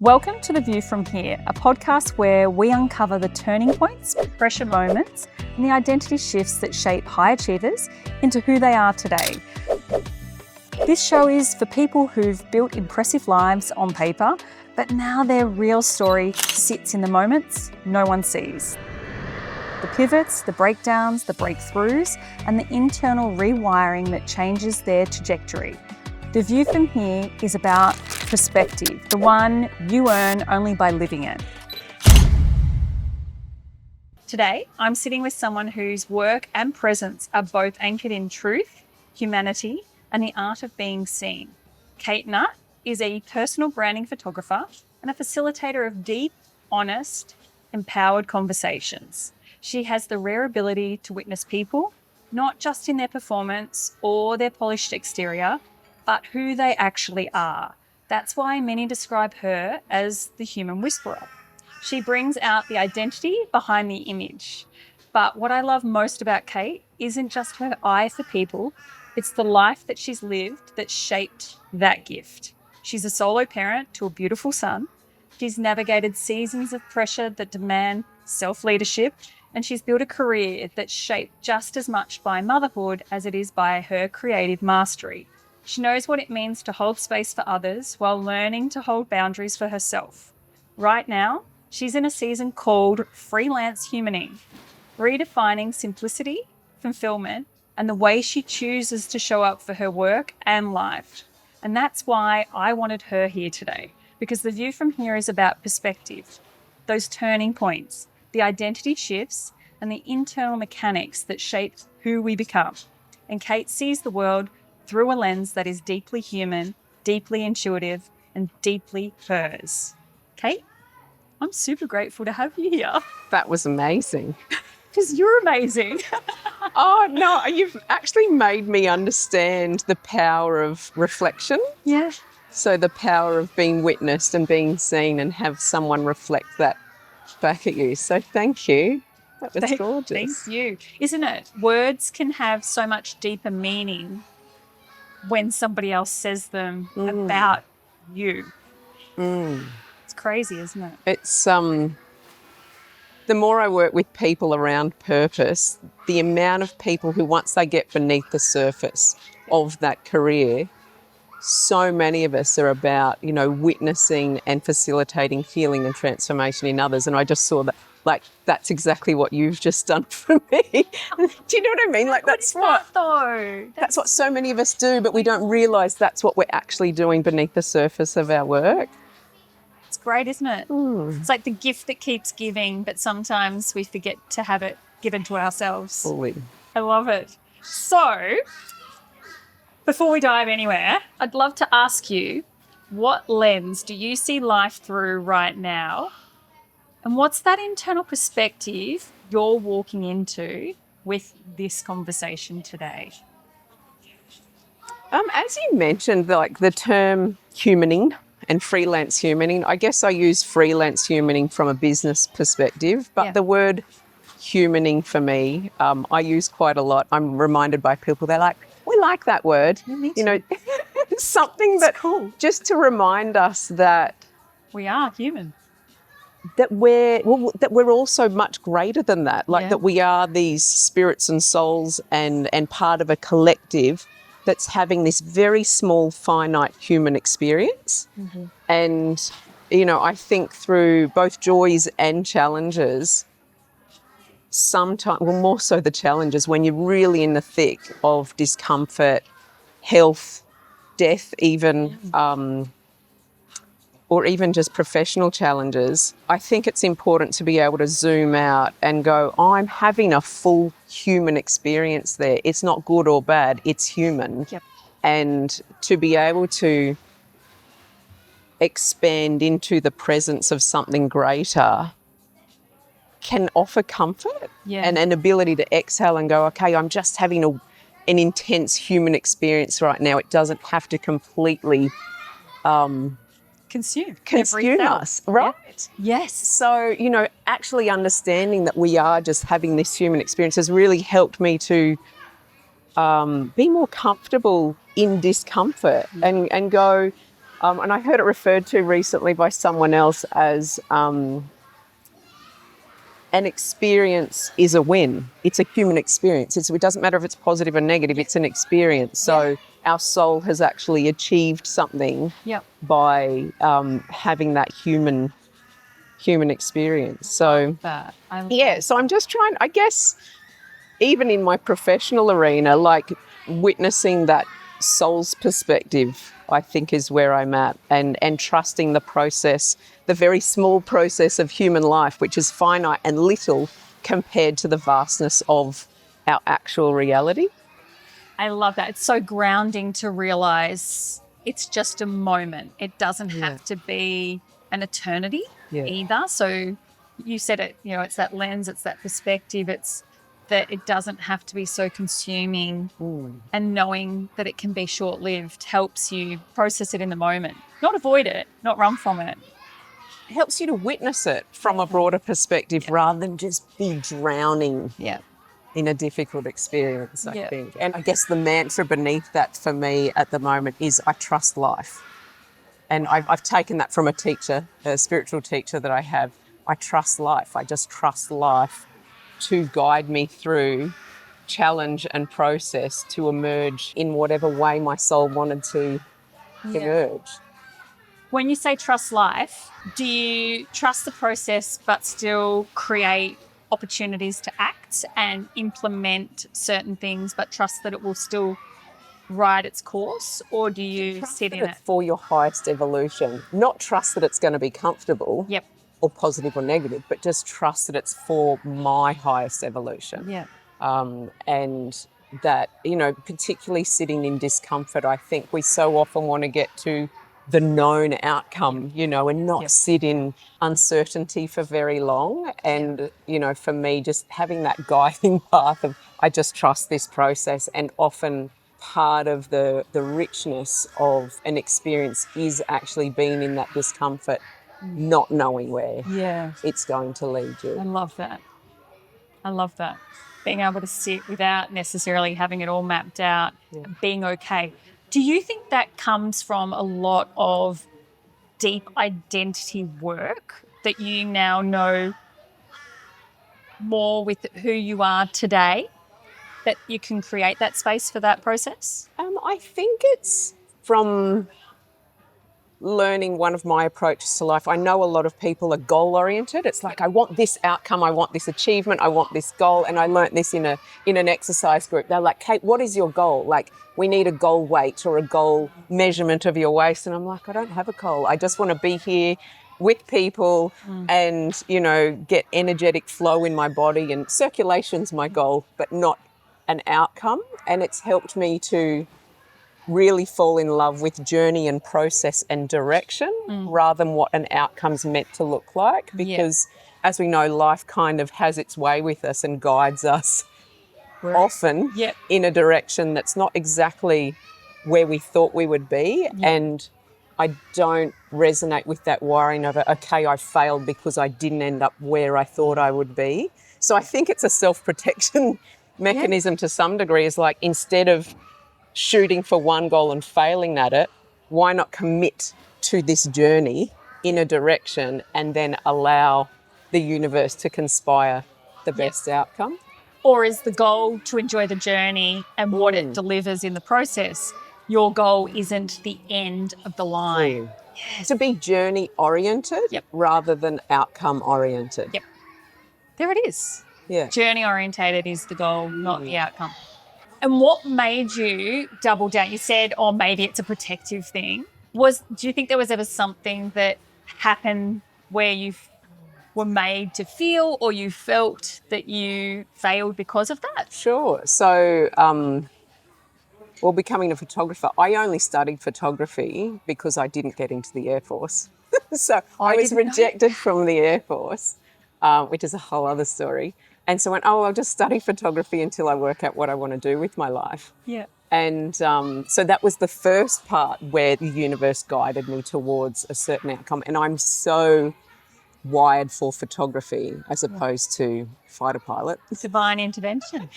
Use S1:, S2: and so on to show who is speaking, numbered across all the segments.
S1: Welcome to The View From Here, a podcast where we uncover the turning points, pressure moments, and the identity shifts that shape high achievers into who they are today. This show is for people who've built impressive lives on paper, but now their real story sits in the moments no one sees. The pivots, the breakdowns, the breakthroughs, and the internal rewiring that changes their trajectory. The View From Here is about perspective, the one you earn only by living it. Today, I'm sitting with someone whose work and presence are both anchored in truth, humanity, and the art of being seen. Kate Nutt is a personal branding photographer and a facilitator of deep, honest, empowered conversations. She has the rare ability to witness people, not just in their performance or their polished exterior, but who they actually are. That's why many describe her as the human whisperer. She brings out the identity behind the image. But what I love most about Kate isn't just her eye for people, it's the life that she's lived that shaped that gift. She's a solo parent to a beautiful son. She's navigated seasons of pressure that demand self-leadership, and she's built a career that's shaped just as much by motherhood as it is by her creative mastery. She knows what it means to hold space for others while learning to hold boundaries for herself. Right now, she's in a season called Freelance Humaning, redefining simplicity, fulfillment, and the way she chooses to show up for her work and life. And that's why I wanted her here today, because The View From Here is about perspective, those turning points, the identity shifts, and the internal mechanics that shape who we become. And Kate sees the world through a lens that is deeply human, deeply intuitive, and deeply hers. Kate, I'm super grateful to have you here.
S2: That was amazing.
S1: Because you're amazing.
S2: Oh, no, you've actually made me understand the power of reflection.
S1: Yeah.
S2: So the power of being witnessed and being seen and have someone reflect that back at you. So thank you. That was gorgeous.
S1: Thank you. Isn't it? Words can have so much deeper meaning when somebody else says them about you. It's crazy, isn't it?
S2: It's the more I work with people around purpose, the amount of people who once they get beneath the surface of that career, so many of us are about, witnessing and facilitating healing and transformation in others. And I just saw that, that's exactly what you've just done for me. Do you know what I mean? That's what so many of us do, but we don't realise that's what we're actually doing beneath the surface of our work.
S1: It's great, isn't it? It's like the gift that keeps giving, but sometimes we forget to have it given to ourselves.
S2: Fully.
S1: I love it. So, before we dive anywhere, I'd love to ask you, what lens do you see life through right now? And what's that internal perspective you're walking into with this conversation today?
S2: As you mentioned, the term humaning and freelance humaning, I guess I use freelance humaning from a business perspective, but the word humaning for me, I use quite a lot. I'm reminded by people, they're like, we like that word.
S1: Yeah, me too.
S2: Something that's
S1: cool.
S2: Just to remind us that
S1: we are human.
S2: That we're also much greater than that. That we are these spirits and souls and part of a collective that's having this very small, finite human experience. Mm-hmm. And, I think through both joys and challenges, sometimes, more so the challenges, when you're really in the thick of discomfort, health, death even, or even just professional challenges, I think it's important to be able to zoom out and go, I'm having a full human experience there. It's not good or bad, it's human.
S1: Yep.
S2: And to be able to expand into the presence of something greater can offer comfort and an ability to exhale and go, okay, I'm just having an intense human experience right now. It doesn't have to completely
S1: consume
S2: us, right?
S1: Yeah. Yes.
S2: So, actually understanding that we are just having this human experience has really helped me to be more comfortable in discomfort and go, And I heard it referred to recently by someone else as an experience is a win. It's a human experience. It doesn't matter if it's positive or negative, it's an experience. So our soul has actually achieved something by having that human experience. So so I'm just trying, I guess, even in my professional arena, like witnessing that soul's perspective, I think is where I'm at, and trusting the process, the very small process of human life, which is finite and little compared to the vastness of our actual reality.
S1: I love that. It's so grounding to realize it's just a moment. It doesn't have to be an eternity either. So you said it, it's that lens, it's that perspective, it's that it doesn't have to be so consuming, and knowing that it can be short-lived helps you process it in the moment, not avoid it, not run from it.
S2: It helps you to witness it from a broader perspective rather than just be drowning in a difficult experience, I think. And I guess the mantra beneath that for me at the moment is I trust life. And I've taken that from a teacher, a spiritual teacher that I have. I trust life. I just trust life to guide me through challenge and process to emerge in whatever way my soul wanted to emerge.
S1: When you say trust life, do you trust the process but still create opportunities to act and implement certain things, but trust that it will still ride its course? Or do you sit in it
S2: for your highest evolution? Not trust that it's going to be comfortable or positive or negative, but just trust that it's for my highest evolution. And that, particularly sitting in discomfort, I think we so often want to get to the known outcome, and not sit in uncertainty for very long. And, for me, just having that guiding path of I just trust this process. And often part of the richness of an experience is actually being in that discomfort, not knowing where it's going to lead you.
S1: I love that. Being able to sit without necessarily having it all mapped out, and being okay. Do you think that comes from a lot of deep identity work that you now know more with who you are today, that you can create that space for that process?
S2: I think it's from learning one of my approaches to life. I know a lot of people are goal oriented. It's like, I want this outcome, I want this achievement, I want this goal. And I learnt this in an exercise group. They're like, Kate, what is your goal? Like, we need a goal weight or a goal measurement of your waist. And I'm like, I don't have a goal. I just want to be here with people and, get energetic flow in my body, and circulation's my goal, but not an outcome. And it's helped me to really fall in love with journey and process and direction rather than what an outcome's meant to look like, because as we know, life kind of has its way with us and guides us often in a direction that's not exactly where we thought we would be. And I don't resonate with that worrying of, okay, I failed because I didn't end up where I thought I would be. So I think it's a self-protection mechanism to some degree, is like, instead of shooting for one goal and failing at it, why not commit to this journey in a direction and then allow the universe to conspire the best outcome?
S1: Or is the goal to enjoy the journey and what it delivers in the process? Your goal isn't the end of the line.
S2: To be journey oriented rather than outcome oriented.
S1: There it is. Journey orientated is the goal, not the outcome. And what made you double down? You said, oh, maybe it's a protective thing. Do you think there was ever something that happened where you were made to feel, or you felt that you failed because of that?
S2: Sure. So, becoming a photographer, I only studied photography because I didn't get into the Air Force. So I was rejected from the Air Force, which is a whole other story. And so I went, I'll just study photography until I work out what I want to do with my life. And so that was the first part where the universe guided me towards a certain outcome. And I'm so wired for photography as opposed to fighter pilot.
S1: Divine intervention.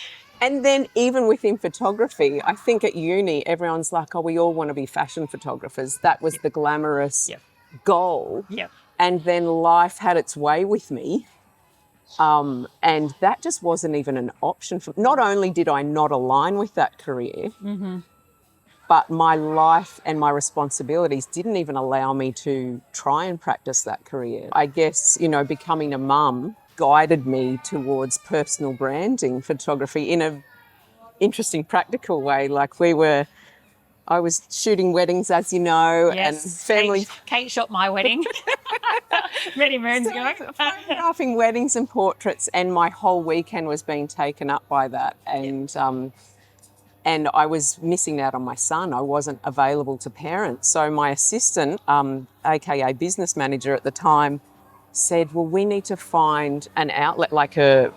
S2: And then even within photography, I think at uni, everyone's like, oh, we all want to be fashion photographers. That was the glamorous goal.
S1: Yep.
S2: And then life had its way with me. And that just wasn't even an option. Not only did I not align with that career, but my life and my responsibilities didn't even allow me to try and practice that career. I guess, becoming a mum guided me towards personal branding photography in a interesting, practical way. Like I was shooting weddings, as you know, and family.
S1: Kate shot my wedding many moons ago.
S2: Photographing weddings and portraits, and my whole weekend was being taken up by that. And I was missing out on my son. I wasn't available to parents. So my assistant, aka business manager at the time, said, well, we need to find an outlet, like a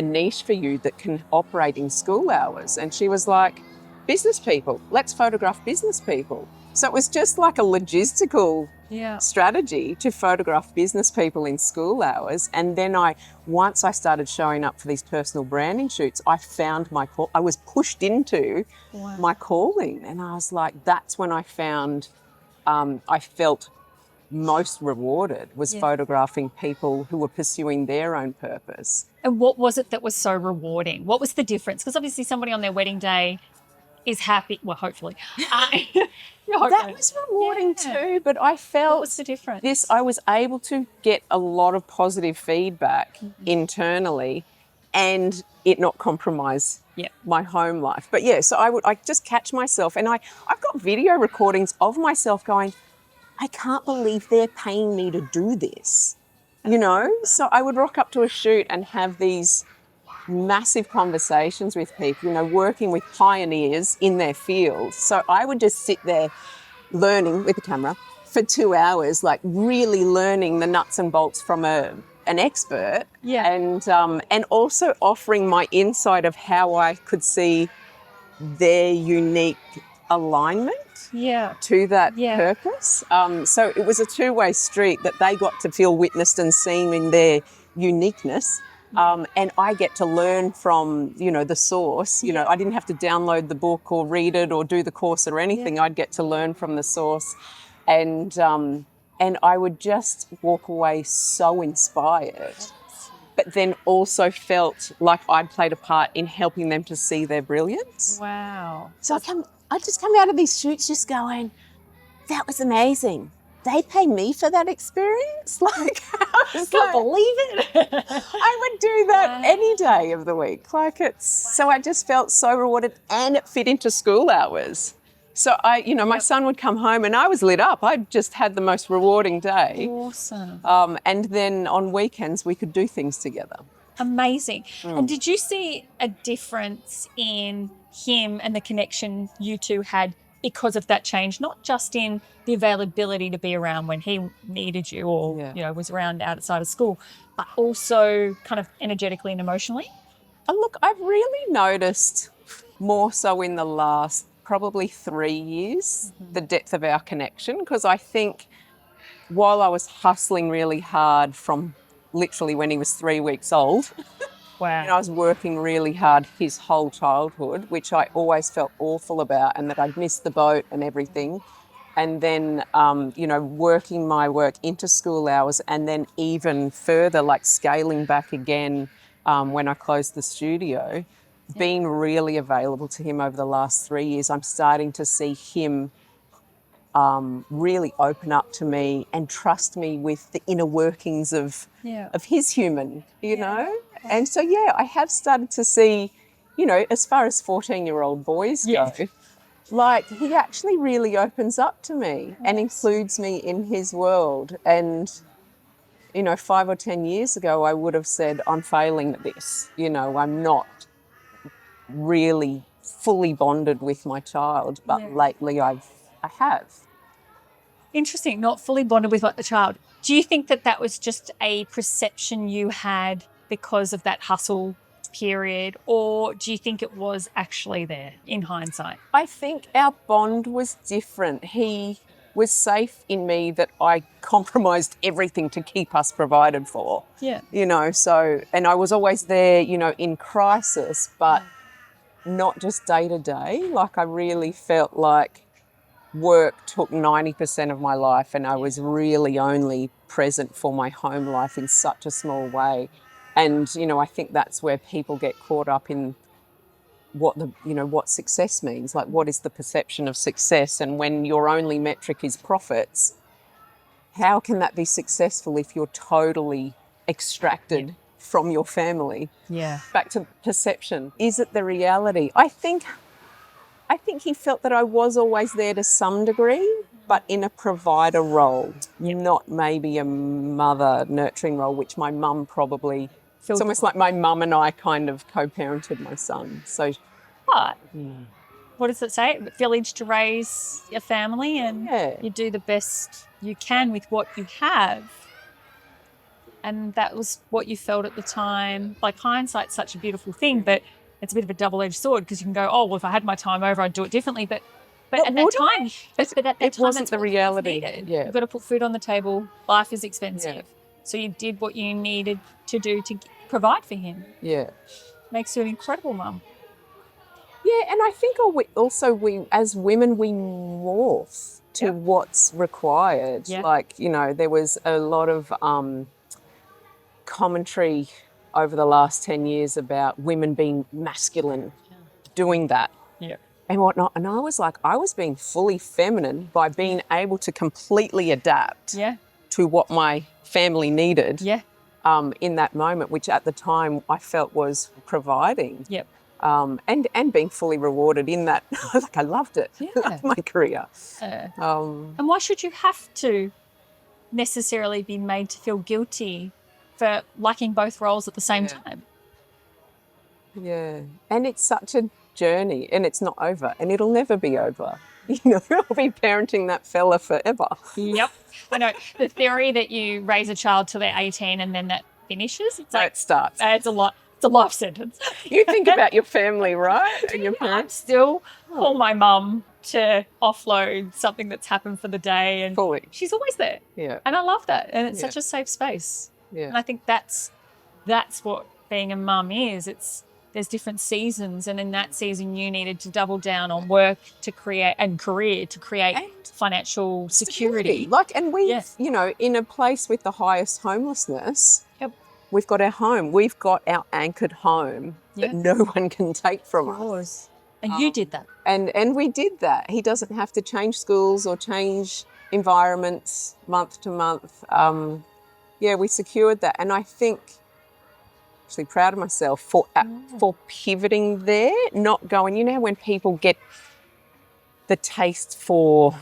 S2: niche for you that can operate in school hours. And she was like, business people, let's photograph business people. So it was just like a logistical strategy to photograph business people in school hours. And then once I started showing up for these personal branding shoots, I found my call. I was pushed into my calling. And I was like, that's when I found, I felt most rewarded was photographing people who were pursuing their own purpose.
S1: And what was it that was so rewarding? What was the difference? Because obviously somebody on their wedding day is happy. Well, hopefully.
S2: That was rewarding too, but I felt...
S1: What was the difference?
S2: I was able to get a lot of positive feedback internally and it not compromise my home life. But so I just catch myself, and I've got video recordings of myself going, I can't believe they're paying me to do this, So I would rock up to a shoot and have these massive conversations with people, working with pioneers in their field. So I would just sit there learning with the camera for 2 hours, like really learning the nuts and bolts from an expert, and also offering my insight of how I could see their unique alignment to that purpose. So it was a two-way street that they got to feel witnessed and seen in their uniqueness. And I get to learn from, the source. I didn't have to download the book or read it or do the course or anything. I'd get to learn from the source. And I would just walk away so inspired, but then also felt like I'd played a part in helping them to see their brilliance.
S1: Wow.
S2: So I just come out of these shoots just going, that was amazing. They pay me for that experience? Like, I
S1: can't believe it.
S2: I would do that any day of the week. So I just felt so rewarded, and it fit into school hours. So my son would come home and I was lit up. I just had the most rewarding day.
S1: Awesome.
S2: And then on weekends we could do things together.
S1: Amazing. And did you see a difference in him and the connection you two had because of that change, not just in the availability to be around when he needed you or was around outside of school, but also kind of energetically and emotionally?
S2: Look, I've really noticed more so in the last probably 3 years the depth of our connection, because I think while I was hustling really hard from literally when he was 3 weeks old,
S1: wow,
S2: I was working really hard his whole childhood, which I always felt awful about, and that I'd missed the boat and everything. And then, working my work into school hours, and then even further, like scaling back again when I closed the studio, being really available to him over the last 3 years. I'm starting to see him really open up to me and trust me with the inner workings of his human, you know? And so, I have started to see, as far as 14-year-old boys go, like he actually really opens up to me and includes me in his world. And, 5 or 10 years ago, I would have said, I'm failing at this. I'm not really fully bonded with my child, but lately I have.
S1: Interesting, not fully bonded with the child. Do you think that was just a perception you had because of that hustle period, or do you think it was actually there in hindsight?
S2: I think our bond was different. He was safe in me that I compromised everything to keep us provided for.
S1: Yeah.
S2: You know, so, and I was always there, you know, in crisis, but not just day to day. Like I really felt like work took 90% of my life and I was really only present for my home life in such a small way. And, you know, I think that's where people get caught up in what success means, like what is the perception of success, and when your only metric is profits, how can that be successful if you're totally extracted from your family?
S1: Yeah.
S2: Back to perception, is it the reality? I think he felt that I was always there to some degree, but in a provider role, not maybe a mother nurturing role, which my mum probably. It's almost like my mum and I kind of co-parented my son. So,
S1: But what does it say? Village to raise a family, and you do the best you can with what you have. And that was what you felt at the time. Like hindsight's such a beautiful thing, but it's a bit of a double-edged sword because you can go, oh, well, if I had my time over, I'd do it differently. But at that time,
S2: it wasn't the reality. Yeah.
S1: You've got to put food on the table. Life is expensive. Yeah. So you did what you needed to do to provide for him.
S2: Yeah.
S1: Makes you an incredible mum.
S2: Yeah, and I think we as women, we morph to what's required.
S1: Yeah.
S2: Like, you know, there was a lot of commentary over the last 10 years about women being masculine, doing that.
S1: Yeah.
S2: And whatnot. And I was like, I was being fully feminine by being able to completely adapt to what my family needed in that moment, which at the time I felt was providing.
S1: Yep.
S2: And being fully rewarded in that. Like I loved it.
S1: Yeah.
S2: I loved my career.
S1: And why should you have to necessarily be made to feel guilty for liking both roles at the same time?
S2: Yeah. And it's such a journey, and it's not over, and it'll never be over. You know, I'll be parenting that fella forever.
S1: Yep. I know. The theory that you raise a child till they're 18 and then that finishes, it's like,
S2: it starts.
S1: It's a lot. It's a life sentence.
S2: You think about your family, right? And your parents.
S1: I still call my mum to offload something that's happened for the day, and
S2: fully.
S1: She's always there.
S2: Yeah.
S1: And I love that. And it's such a safe space.
S2: Yeah.
S1: And I think that's what being a mum is. There's different seasons, and in that season you needed to double down on work to create and career to create financial security.
S2: Like, and we've, you know, in a place with the highest homelessness, we've got our home. We've got our anchored home that no one can take from us.
S1: And you did that.
S2: And we did that. He doesn't have to change schools or change environments month to month. We secured that. And I think, actually proud of myself for pivoting there, not going, you know, when people get the taste for,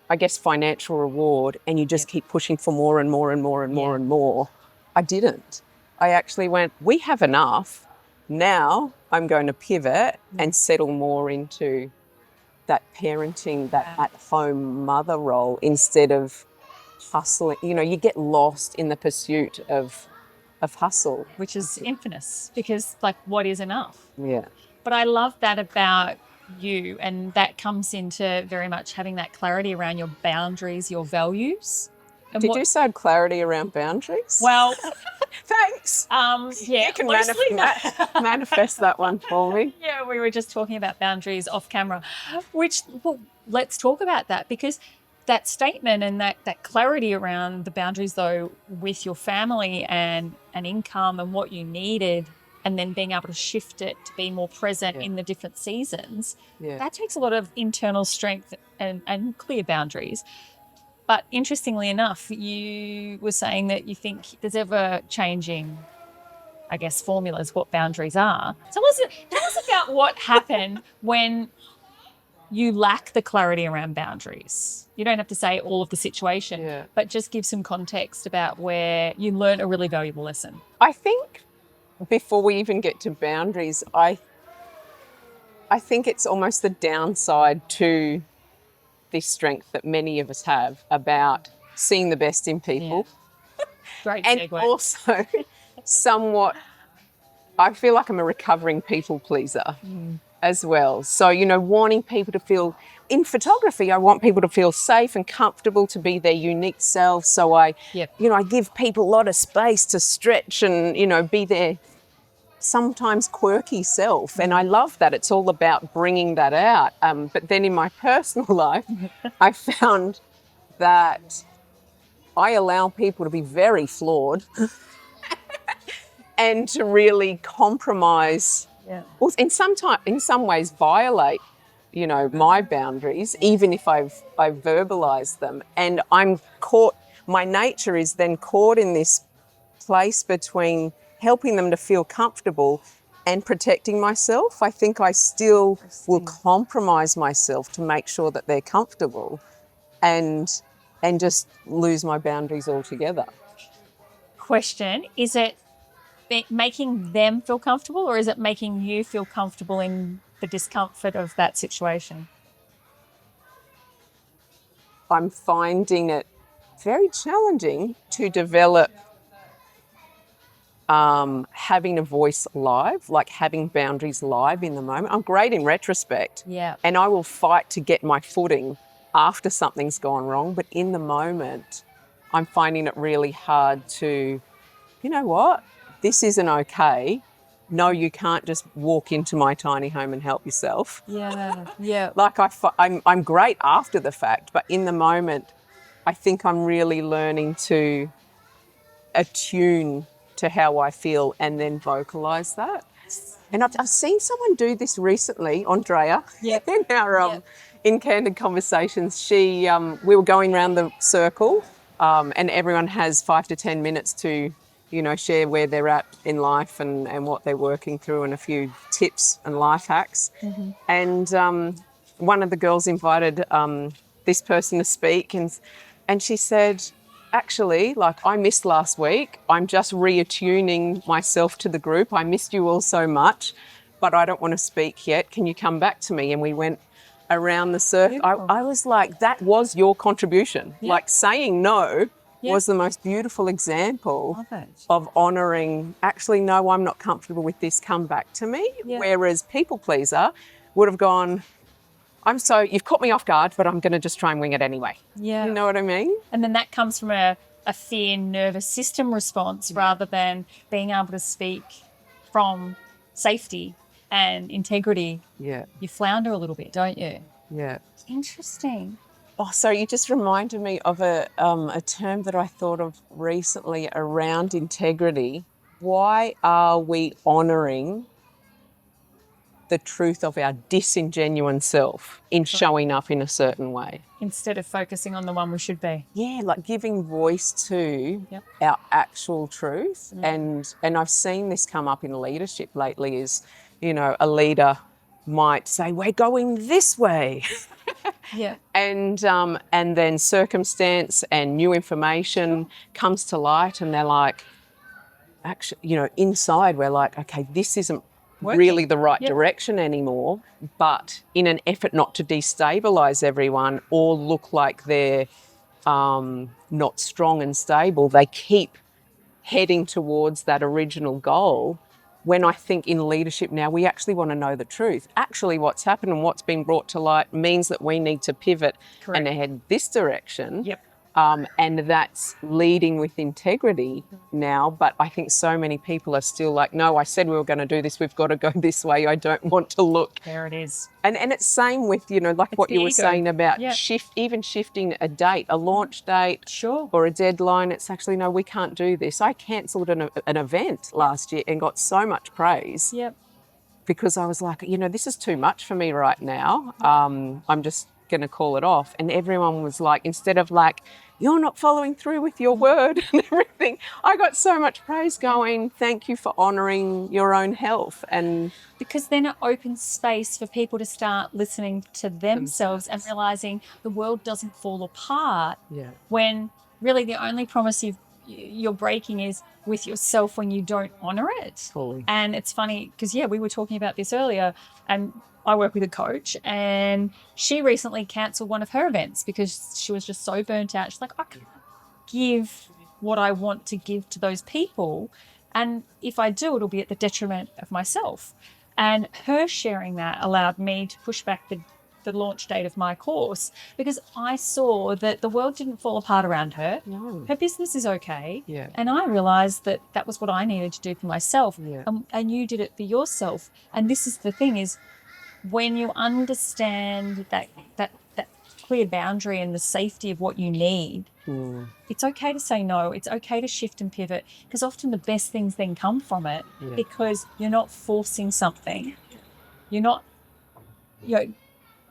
S2: I guess, financial reward, and you just keep pushing for more and more and more and more and more. I didn't. I actually went, we have enough. Now I'm going to pivot and settle more into that parenting, that at-home mother role instead of hustling. You know, you get lost in the pursuit of hustle.
S1: Which is infamous because, like, what is enough?
S2: Yeah.
S1: But I love that about you, and that comes into very much having that clarity around your boundaries, your values. And
S2: Did you say I had clarity around boundaries?
S1: Well,
S2: thanks.
S1: You
S2: can manifest that one for me.
S1: Yeah, we were just talking about boundaries off camera, let's talk about that, because that statement and that clarity around the boundaries, though, with your family and income and what you needed, and then being able to shift it to be more present in the different seasons, that takes a lot of internal strength and clear boundaries. But interestingly enough, you were saying that you think there's ever changing, I guess, formulas, what boundaries are. Tell us about what happened when you lack the clarity around boundaries. You don't have to say all of the situation, but just give some context about where you learned a really valuable lesson.
S2: I think before we even get to boundaries, I think it's almost the downside to this strength that many of us have about seeing the best in people.
S1: Great
S2: and
S1: segue.
S2: Also somewhat, I feel like I'm a recovering people pleaser. as well. So, wanting people to feel, in photography, I want people to feel safe and comfortable to be their unique self. So I give people a lot of space to stretch and, be their sometimes quirky self. And I love that. It's all about bringing that out. But then in my personal life, I found that I allow people to be very flawed and to really compromise, well, in some ways violate, my boundaries, even if I verbalize them. And I'm caught, my nature is then caught in this place between helping them to feel comfortable and protecting myself. I think I still will compromise myself to make sure that they're comfortable and just lose my boundaries altogether.
S1: Question, is it making them feel comfortable, or is it making you feel comfortable in the discomfort of that situation?
S2: I'm finding it very challenging to develop having a voice live, like having boundaries live in the moment. I'm great in retrospect, and I will fight to get my footing after something's gone wrong. But in the moment, I'm finding it really hard to, you know what, this isn't okay. No, you can't just walk into my tiny home and help yourself. Like I'm great after the fact, but in the moment, I think I'm really learning to attune to how I feel and then vocalize that. And I've seen someone do this recently, Andrea, in our in Candid Conversations. We were going around the circle, and everyone has 5 to 10 minutes to, share where they're at in life and what they're working through and a few tips and life hacks. And one of the girls invited this person to speak, and she said, actually, I missed last week. I'm just reattuning myself to the group. I missed you all so much, but I don't want to speak yet. Can you come back to me? And we went around the circle. I was like, that was your contribution. Like saying no was the most beautiful example of honouring, actually, no, I'm not comfortable with this. Come back to me. Whereas people pleaser would have gone, you've caught me off guard, but I'm going to just try and wing it anyway. You know what I mean?
S1: And then that comes from a fear nervous system response rather than being able to speak from safety and integrity. You flounder a little bit, don't you? Interesting.
S2: Oh, so you just reminded me of a term that I thought of recently around integrity. Why are we honouring the truth of our disingenuine self in showing up in a certain way?
S1: Instead of focusing on the one we should be.
S2: Yeah, like giving voice to our actual truth. And I've seen this come up in leadership lately is, a leader might say, we're going this way. And then circumstance and new information comes to light and they're like, actually, inside we're like, okay, this isn't really the right direction anymore. But in an effort not to destabilize everyone or look like they're not strong and stable, they keep heading towards that original goal. When I think in leadership now, we actually want to know the truth. Actually, what's happened and what's been brought to light means that we need to pivot and head this direction. And that's leading with integrity now. But I think so many people are still like, no, I said we were going to do this. We've got to go this way. I don't want to look.
S1: There it is.
S2: And it's same with, like it's what you were saying about even shifting a date, a launch date or a deadline. It's actually, no, we can't do this. I cancelled an event last year and got so much praise because I was like, this is too much for me right now. I'm just going to call it off. And everyone was like, instead of like, you're not following through with your word and everything, I got so much praise going, thank you for honouring your own health. And
S1: because then it opens space for people to start listening to themselves and realising the world doesn't fall apart when really the only promise you're breaking is with yourself when you don't honour it. And it's funny because, we were talking about this earlier, and I work with a coach and she recently cancelled one of her events because she was just so burnt out. She's like, I can't give what I want to give to those people. And if I do, it'll be at the detriment of myself. And her sharing that allowed me to push back the launch date of my course, because I saw that the world didn't fall apart around her.
S2: No.
S1: Her business is okay.
S2: Yeah.
S1: And I realized that that was what I needed to do for myself.
S2: Yeah.
S1: And you did it for yourself. And this is the thing, is when you understand that clear boundary and the safety of what you need, it's okay to say no. It's okay to shift and pivot, because often the best things then come from it, because you're not forcing something. You're not,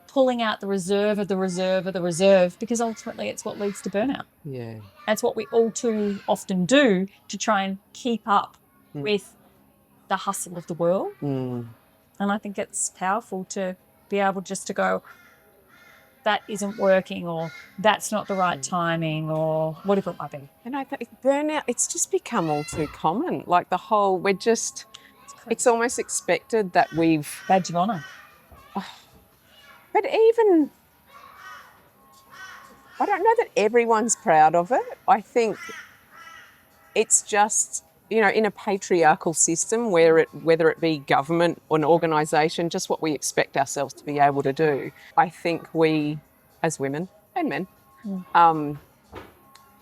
S1: pulling out the reserve of the reserve of the reserve, because ultimately it's what leads to burnout.
S2: Yeah.
S1: That's what we all too often do to try and keep up with the hustle of the world. And I think it's powerful to be able just to go, that isn't working, or that's not the right timing, or whatever it might be.
S2: And I think burnout, it's just become all too common. Like it's almost expected that we've...
S1: Badge of honour.
S2: But even, I don't know that everyone's proud of it. I think it's just, in a patriarchal system whether it be government or an organisation, just what we expect ourselves to be able to do. I think we, as women and men,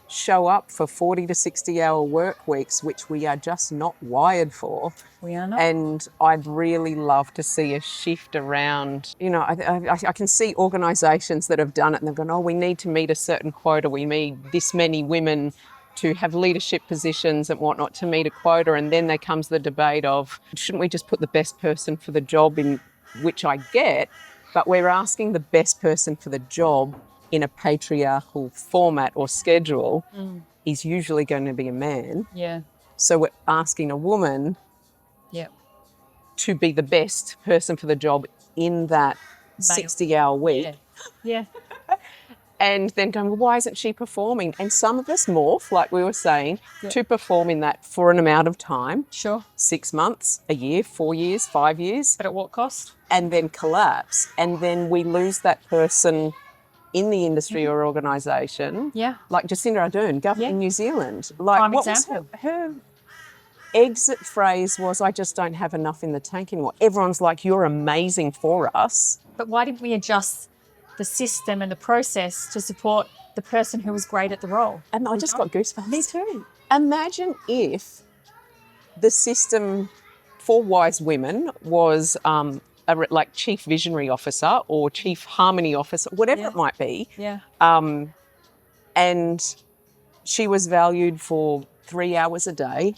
S2: show up for 40 to 60-hour work weeks, which we are just not wired for.
S1: We are not.
S2: And I'd really love to see a shift around, I can see organisations that have done it and they've gone, we need to meet a certain quota. We need this many women to have leadership positions and whatnot to meet a quota. And then there comes the debate of, shouldn't we just put the best person for the job in, which I get, but we're asking the best person for the job in a patriarchal format or schedule is usually going to be a man.
S1: Yeah.
S2: So we're asking a woman to be the best person for the job in that 60-hour week.
S1: Yeah.
S2: And then going, well, why isn't she performing? And some of us morph, like we were saying, to perform in that for an amount of time.
S1: Sure.
S2: 6 months, a year, 4 years, 5 years.
S1: But at what cost?
S2: And then collapse. And then we lose that person in the industry or organisation.
S1: Yeah.
S2: Like Jacinda Ardern, governor in New Zealand. Like,
S1: prime
S2: what
S1: example.
S2: was her exit phrase was, I just don't have enough in the tank anymore. Everyone's like, you're amazing for us.
S1: But why didn't we adjust the system and the process to support the person who was great at the role?
S2: And I just got goosebumps.
S1: Me too.
S2: Imagine if the system for wise women was like chief visionary officer or chief harmony officer, whatever it might be.
S1: Yeah.
S2: And she was valued for 3 hours a day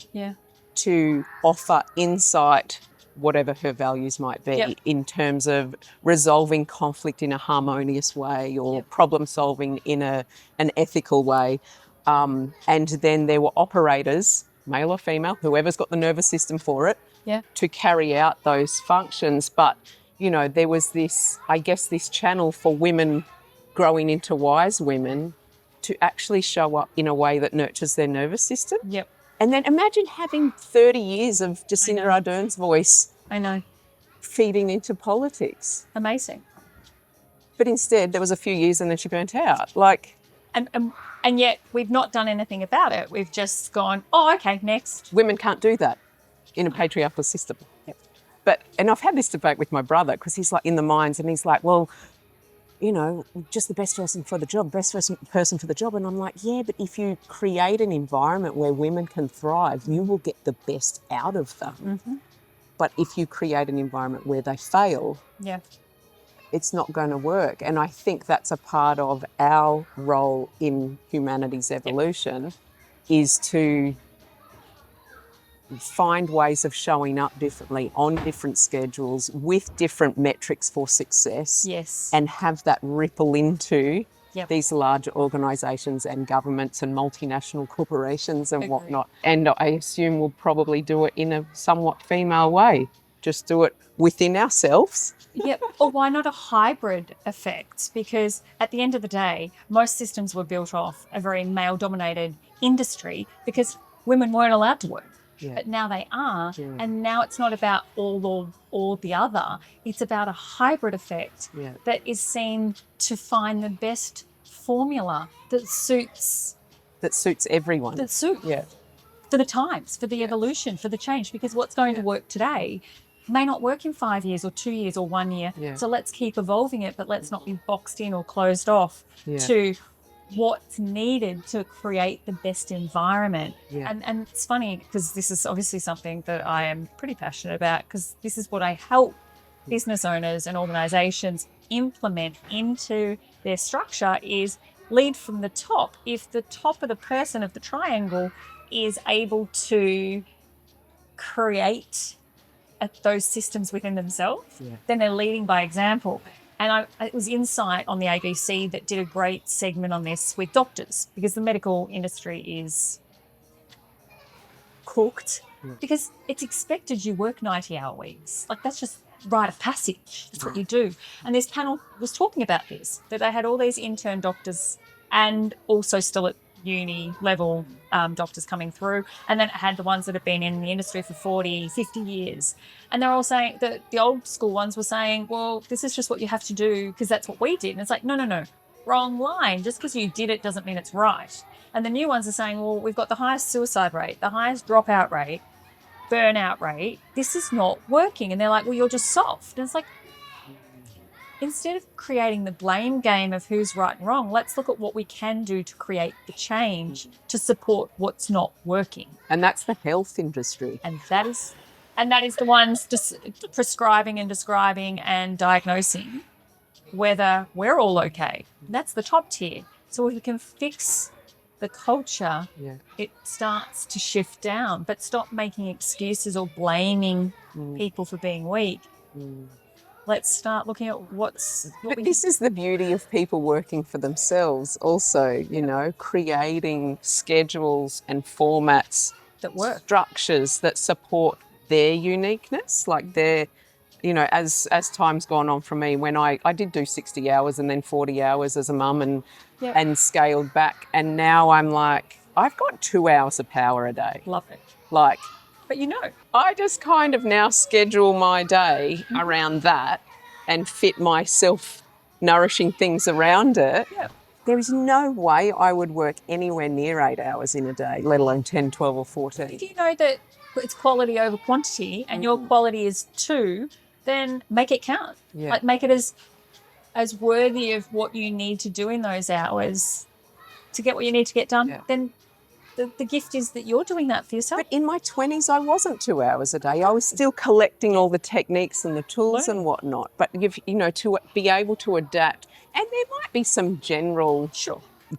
S2: to offer insight, whatever her values might be, in terms of resolving conflict in a harmonious way or problem solving in an ethical way. And then there were operators, male or female, whoever's got the nervous system for it, to carry out those functions. But, there was this channel for women growing into wise women to actually show up in a way that nurtures their nervous system.
S1: Yep.
S2: And then imagine having 30 years of Jacinda Ardern's voice feeding into politics.
S1: Amazing.
S2: But instead, there was a few years and then she burnt out.
S1: And yet we've not done anything about it. We've just gone, okay, next.
S2: Women can't do that in a patriarchal system.
S1: Yep.
S2: And I've had this debate with my brother because he's like in the mines and he's like, well, just the best person for the job, person for the job. And I'm like, yeah, but if you create an environment where women can thrive, you will get the best out of them. Mm-hmm. But if you create an environment where they fail, it's not going to work. And I think that's a part of our role in humanity's evolution is to find ways of showing up differently on different schedules with different metrics for success.
S1: Yes.
S2: And have that ripple into these larger organisations and governments and multinational corporations and whatnot. And I assume we'll probably do it in a somewhat female way. Just do it within ourselves.
S1: Yep. Or why not a hybrid effect? Because at the end of the day, most systems were built off a very male-dominated industry because women weren't allowed to work. Yeah. But now they are, and now it's not about all or the other. It's about a hybrid effect that is seen to find the best formula that suits
S2: everyone.
S1: For the times, for the evolution, for the change. Because what's going to work today may not work in 5 years or 2 years or 1 year.
S2: Yeah.
S1: So let's keep evolving it, but let's not be boxed in or closed off
S2: Yeah.
S1: to what's needed to create the best environment.
S2: Yeah.
S1: And it's funny because this is obviously something that I am pretty passionate about, because this is what I help business owners and organizations implement into their structure is lead from the top. If the top of the person of the triangle is able to create those systems within themselves, then they're leading by example. And it was Insight on the ABC that did a great segment on this with doctors, because the medical industry is cooked, because it's expected you work 90-hour weeks. Like, that's just rite of passage. That's what you do. And this panel was talking about this, that they had all these intern doctors and also still at uni level doctors coming through, and then it had the ones that have been in the industry for 40, 50 years. And they're all saying that the old school ones were saying, well, this is just what you have to do because that's what we did. And it's like, no, wrong line. Just because you did it doesn't mean it's right. And the new ones are saying, well, we've got the highest suicide rate, the highest dropout rate, burnout rate. This is not working. And they're like, well, you're just soft. And it's like, instead of creating the blame game of who's right and wrong, let's look at what we can do to create the change to support what's not working.
S2: And that's the health industry.
S1: And that is the ones prescribing and describing and diagnosing whether we're all okay. That's the top tier. So if we can fix the culture, it starts to shift down. But stop making excuses or blaming people for being weak. Let's start looking at
S2: this is the beauty of people working for themselves also, you know, creating schedules and formats
S1: that work,
S2: structures that support their uniqueness, like their, you know, as time's gone on for me, when I did do 60 hours and then 40 hours as a mum and scaled back. And now I'm like, I've got 2 hours of power a day.
S1: Love it.
S2: Like,
S1: but you know,
S2: I just kind of now schedule my day around that and fit my self-nourishing things around it.
S1: Yeah.
S2: There is no way I would work anywhere near 8 hours in a day, let alone 10, 12 or 14.
S1: If you know that it's quality over quantity and your quality is 2, then make it count.
S2: Yeah.
S1: Like, make it as worthy of what you need to do in those hours to get what you need to get done. Then the gift is that you're doing that for yourself.
S2: But in my 20s, I wasn't 2 hours a day. I was still collecting all the techniques and the tools and whatnot. But, you know, to be able to adapt. And there might be some general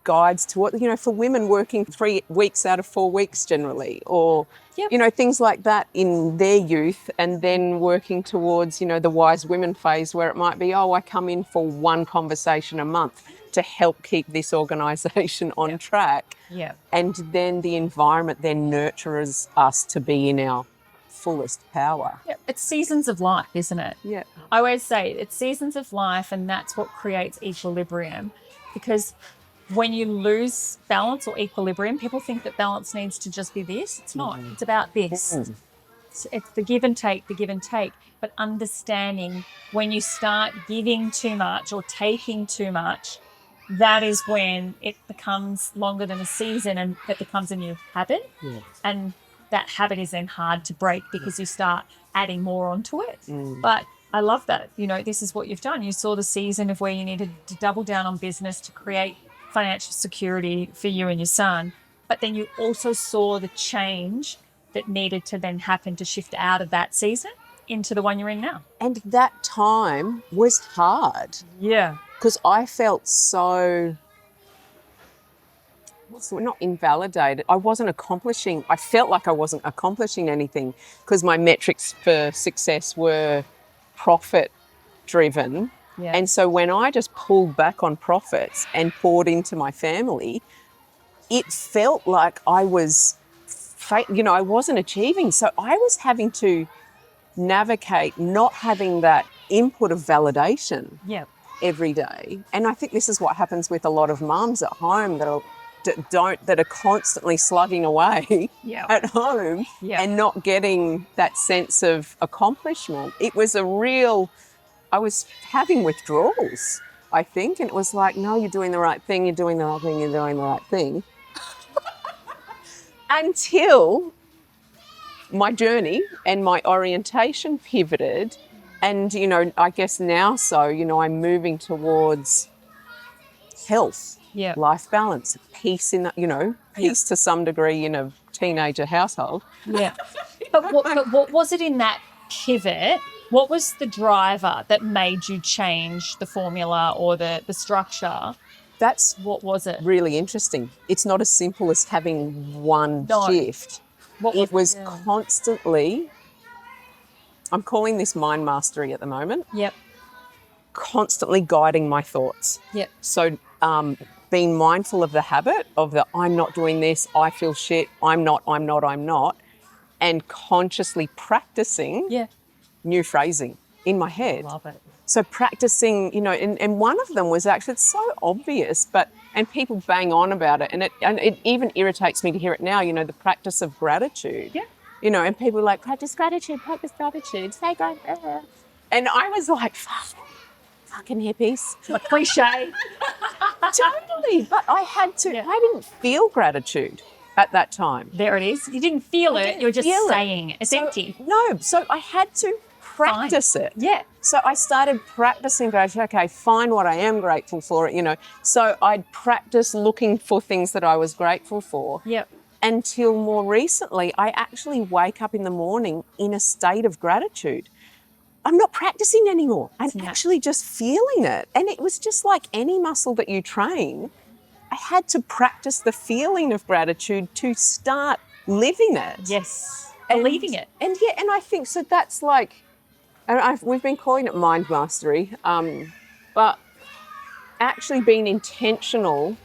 S2: guides to what, you know, for women working 3 weeks out of 4 weeks generally, or, you know, things like that in their youth, and then working towards, you know, the wise women phase where it might be, oh, I come in for 1 conversation a month to help keep this organisation on track.
S1: Yeah.
S2: And then the environment then nurtures us to be in our fullest power.
S1: Yeah. It's seasons of life, isn't it?
S2: Yeah.
S1: I always say it's seasons of life, and that's what creates equilibrium. Because when you lose balance or equilibrium, people think that balance needs to just be this. It's not. It's about this. It's the give and take, but understanding when you start giving too much or taking too much, that is when it becomes longer than a season and it becomes a new habit.
S2: Yeah.
S1: And that habit is then hard to break because you start adding more onto it. But I love that. You know, this is what you've done. You saw the season of where you needed to double down on business to create financial security for you and your son. But then you also saw the change that needed to then happen to shift out of that season into the one you're in now.
S2: And that time was hard.
S1: Yeah.
S2: Because I felt so, not invalidated. I felt like I wasn't accomplishing anything because my metrics for success were profit driven.
S1: Yeah.
S2: And so when I just pulled back on profits and poured into my family, it felt like I was, you know, I wasn't achieving. So I was having to navigate not having that input of validation.
S1: Yeah.
S2: Every day. And I think this is what happens with a lot of mums at home that are constantly slugging away at home and not getting that sense of accomplishment. It was I was having withdrawals, I think, and it was like, no, you're doing the right thing, you're doing the right thing, you're doing the right thing. Until my journey and my orientation pivoted. And, you know, I guess now I'm moving towards health,
S1: Yeah.
S2: life balance, peace peace to some degree in a teenager household.
S1: Yeah. But what was it in that pivot? What was the driver that made you change the formula or the structure?
S2: That's
S1: What was it?
S2: really interesting. It's not as simple as having one
S1: No.
S2: shift. It was
S1: yeah.
S2: constantly, I'm calling this mind mastery at the moment,
S1: Yep.
S2: constantly guiding my thoughts.
S1: Yep.
S2: So being mindful of the habit of the I'm not doing this, I feel shit, I'm not, and consciously practicing
S1: Yeah.
S2: new phrasing in my head.
S1: Love it.
S2: So practicing, and one of them was actually, it's so obvious, and people bang on about it, and it even irritates me to hear it now, the practice of gratitude.
S1: Yeah.
S2: And people are like, practice gratitude, say gratitude. And I was like, fucking hippies.
S1: Like cliche.
S2: Totally. But I didn't feel gratitude at that time.
S1: There it is. You didn't feel it. You're just saying it. It's empty.
S2: No. So I had to practice it.
S1: Yeah.
S2: So I started practicing gratitude. Okay, find what I am grateful for. So I'd practice looking for things that I was grateful for.
S1: Yep.
S2: Until more recently, I actually wake up in the morning in a state of gratitude. I'm not practicing anymore. I'm actually just feeling it. And it was just like any muscle that you train. I had to practice the feeling of gratitude to start living it.
S1: Yes. Believing it.
S2: And I think so that's like, we've been calling it mind mastery, but actually being intentional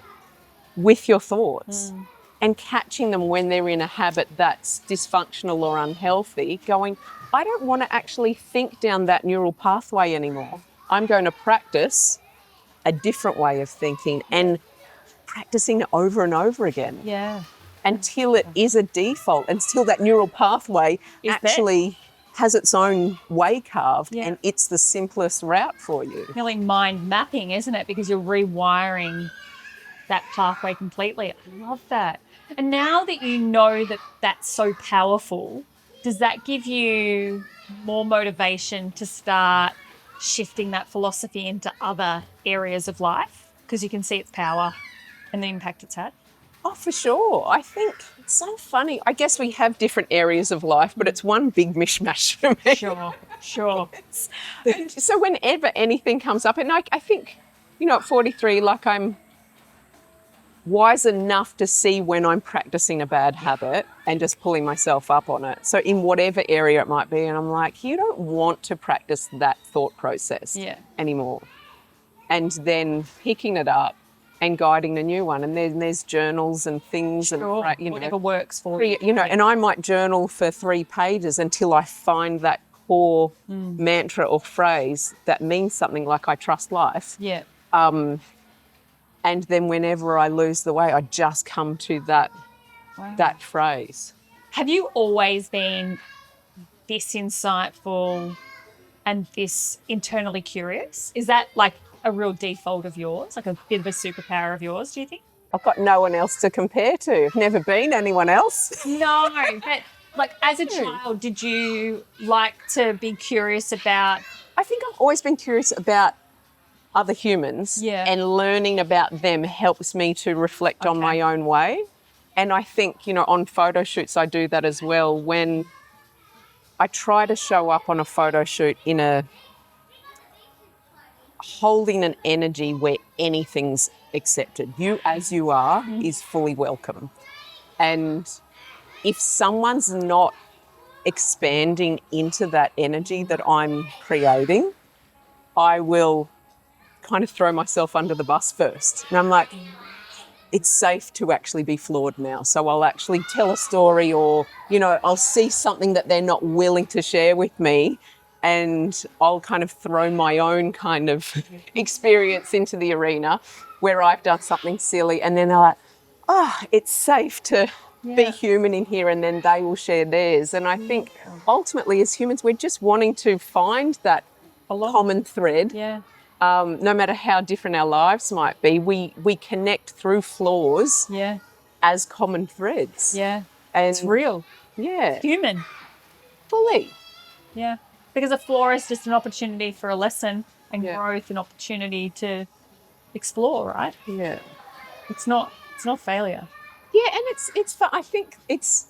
S2: with your thoughts and catching them when they're in a habit that's dysfunctional or unhealthy, going, I don't want to actually think down that neural pathway anymore. I'm going to practice a different way of thinking and practicing it over and over again.
S1: Yeah.
S2: Until it is a default, until that neural pathway actually has its own way carved and it's the simplest route for you.
S1: Nearly mind mapping, isn't it? Because you're rewiring that pathway completely. I love that. And now that you know that that's so powerful, does that give you more motivation to start shifting that philosophy into other areas of life? Because you can see its power and the impact it's had.
S2: Oh, for sure. I think it's so funny. I guess we have different areas of life, but it's one big mishmash for me.
S1: Sure.
S2: So whenever anything comes up, and I think, at 43, like I'm wise enough to see when I'm practicing a bad habit and just pulling myself up on it. So in whatever area it might be, and I'm like, you don't want to practice that thought process anymore. And then picking it up and guiding a new one. And then there's journals and things and
S1: whatever works for you.
S2: And I might journal for 3 pages until I find that core mantra or phrase that means something, like I trust life.
S1: Yeah.
S2: And then whenever I lose the way, I just come to that phrase.
S1: Have you always been this insightful and this internally curious? Is that like a real default of yours, like a bit of a superpower of yours, do you think?
S2: I've got no one else to compare to. I've never been anyone else.
S1: No, but like as a child, did you like to be curious about?
S2: I think I've always been curious about other humans, and learning about them helps me to reflect on my own way. And I think, on photo shoots, I do that as well. When I try to show up on a photo shoot holding an energy where anything's accepted. You as you are is fully welcome. And if someone's not expanding into that energy that I'm creating, I will kind of throw myself under the bus first. And I'm like, it's safe to actually be flawed now. So I'll actually tell a story, or, I'll see something that they're not willing to share with me, and I'll kind of throw my own kind of experience into the arena where I've done something silly, and then they're like, it's safe to be human in here, and then they will share theirs. And I think ultimately as humans, we're just wanting to find that common thread.
S1: Yeah.
S2: No matter how different our lives might be, we connect through flaws as common threads.
S1: Yeah.
S2: And
S1: it's real.
S2: Yeah,
S1: human.
S2: fully.
S1: Yeah. Because a flaw is just an opportunity for a lesson and
S2: Yeah.
S1: growth, an opportunity to explore, right?
S2: Yeah.
S1: It's not failure.
S2: Yeah, and I think it's,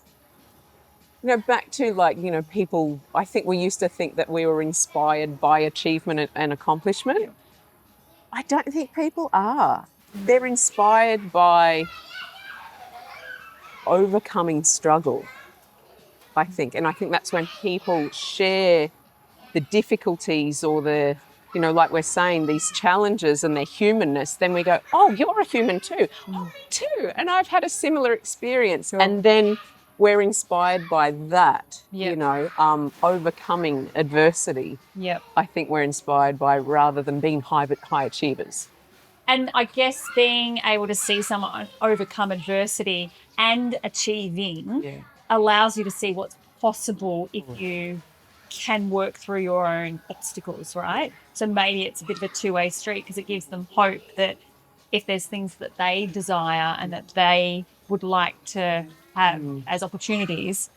S2: back to like, people, I think we used to think that we were inspired by achievement and accomplishment.
S1: Yeah.
S2: I don't think people are. They're inspired by overcoming struggle, I think. And I think that's when people share the difficulties or like we're saying, these challenges and their humanness, then we go, oh, you're a human too. Oh, me too. And I've had a similar experience.
S1: Sure.
S2: And then we're inspired by that,
S1: Yep.
S2: overcoming adversity.
S1: Yep.
S2: I think we're inspired by, rather than being high achievers.
S1: And I guess being able to see someone overcome adversity and achieving allows you to see what's possible if you can work through your own obstacles, right? So maybe it's a bit of a two-way street because it gives them hope that if there's things that they desire and that they would like to have as opportunities,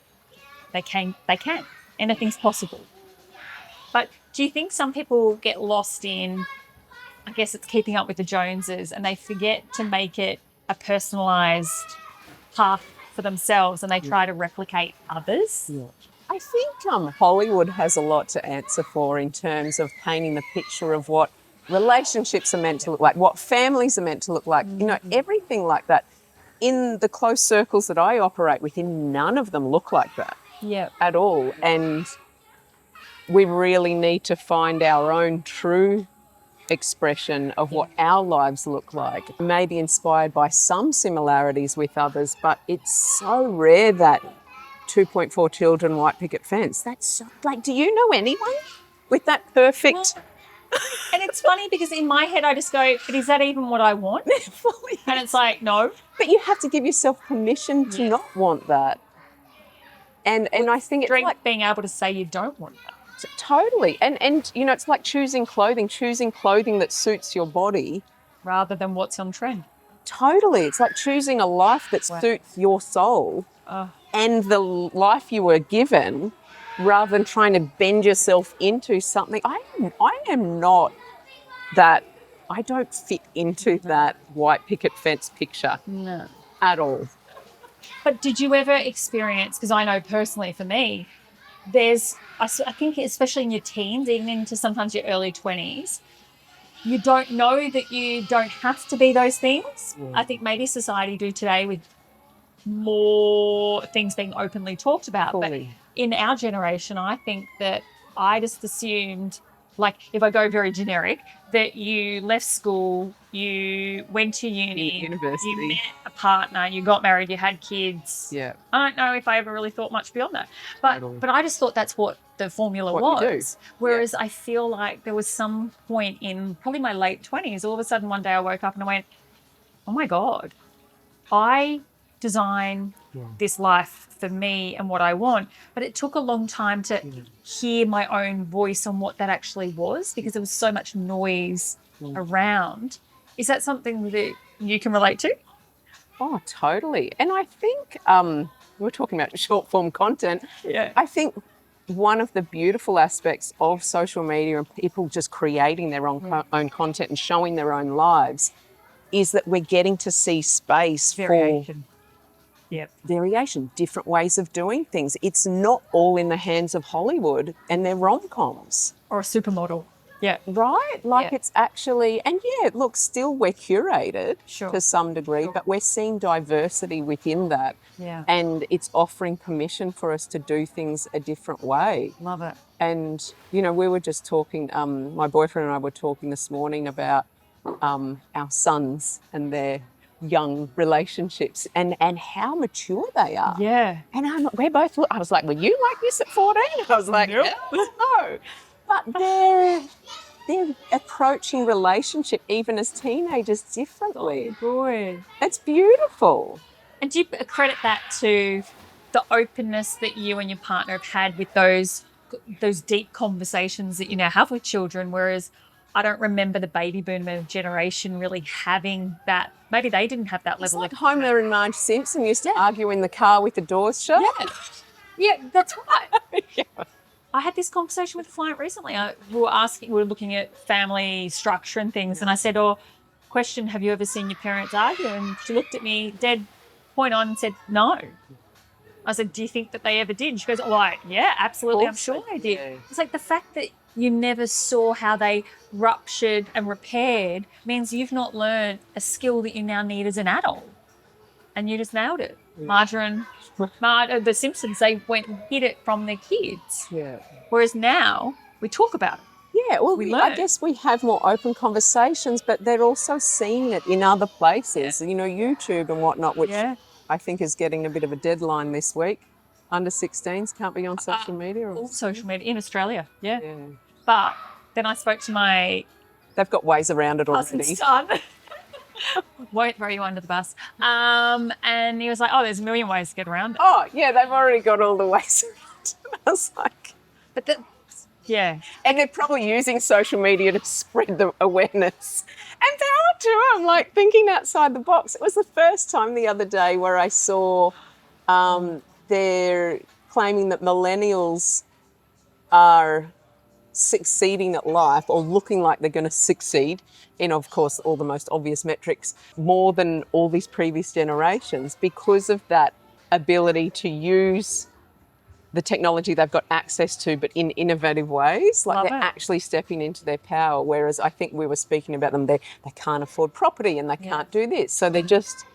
S1: they can. Anything's possible. But do you think some people get lost in, I guess it's keeping up with the Joneses, and they forget to make it a personalised path for themselves and they try to replicate others?
S2: Yeah. I think Hollywood has a lot to answer for in terms of painting the picture of what relationships are meant to look like, what families are meant to look like, everything like that. In the close circles that I operate within, none of them look like that at all. And we really need to find our own true expression of what our lives look like. Maybe inspired by some similarities with others, but it's so rare that 2.4 children, white picket fence. That's so, like, do you know anyone with that perfect?
S1: Well, and it's funny because in my head I just go, but is that even what I want? And it's like, no.
S2: But you have to give yourself permission to not want that. And I think it's like
S1: being able to say you don't want that.
S2: Totally. And it's like choosing clothing that suits your body
S1: rather than what's on trend.
S2: Totally. It's like choosing a life that suits your soul and the life you were given, rather than trying to bend yourself into something. I am not that. I don't fit into that white picket fence picture at all.
S1: But did you ever experience, because I know personally for me, I think especially in your teens, even into sometimes your early 20s, you don't know that you don't have to be those things. I think maybe society do today with more things being openly talked about.
S2: Fully.
S1: But in our generation, I think that I just assumed, like if I go very generic, that you left school, you went to
S2: university,
S1: you met a partner, you got married, you had kids.
S2: Yeah.
S1: I don't know if I ever really thought much beyond that. But I just thought that's what the formula was. Whereas I feel like there was some point in probably my late 20s, all of a sudden one day I woke up and I went, oh my God, I design this life for me and what I want. But it took a long time to hear my own voice on what that actually was, because there was so much noise around. Is that something that you can relate to?
S2: Oh, totally. And I think we're talking about short form content.
S1: Yeah.
S2: I think one of the beautiful aspects of social media and people just creating their own content and showing their own lives is that we're getting to see space for variation, different ways of doing things. It's not all in the hands of Hollywood and their rom-coms.
S1: Or a supermodel. Yeah.
S2: Right? Like it's actually, and look, still we're curated to some degree, but we're seeing diversity within that.
S1: Yeah.
S2: And it's offering permission for us to do things a different way.
S1: Love it.
S2: And, we were just talking, my boyfriend and I were talking this morning about our sons and their young relationships and how mature they are.
S1: Yeah.
S2: And I was like, were you like this at 14? I was like, no. But they're approaching relationship even as teenagers differently.
S1: Oh, boy.
S2: It's beautiful.
S1: And do you credit that to the openness that you and your partner have had with those deep conversations that you now have with children, whereas I don't remember the baby boomer generation really having that. Maybe they didn't have that level
S2: of Homer and Marge Simpson used to argue in the car with the doors shut.
S1: Yeah. Yeah, that's right.
S2: Yeah.
S1: I had this conversation with a client recently. We were looking at family structure and things, and I said, "Oh, question: Have you ever seen your parents argue?" And she looked at me dead point on and said, "No." I said, "Do you think that they ever did?" She goes, "Oh, yeah, absolutely. I'm sure they did."
S2: Yeah.
S1: It's like the fact that you never saw how they ruptured and repaired means you've not learned a skill that you now need as an adult, and you just nailed it. The Simpsons, they went and hid it from their kids.
S2: Yeah.
S1: Whereas now we talk about it.
S2: Yeah, well,
S1: We
S2: I
S1: learn.
S2: guess we have more open conversations, but they're also seeing it in other places, you know, YouTube and whatnot, which
S1: Yeah.
S2: I think is getting a bit of a deadline this week. Under 16s can't be on social media.
S1: All social media in Australia. Yeah.
S2: Yeah.
S1: But then I spoke to my
S2: They've got ways around it already.
S1: cousin's son. Won't throw you under the bus. And he was like, "Oh, there's a million ways to get around it."
S2: Oh, yeah, they've already got all the ways around it. I was like,
S1: But yeah.
S2: and they're probably using social media to spread the awareness. And power to them, like thinking outside the box. It was the first time the other day where I saw they're claiming that millennials are succeeding at life or looking like they're going to succeed in, of course, all the most obvious metrics more than all these previous generations because of that ability to use the technology they've got access to, but in innovative ways. Like
S1: Love
S2: they're
S1: it.
S2: actually stepping into their power. Whereas I think we were speaking about them, they can't afford property and they can't do this. So they've just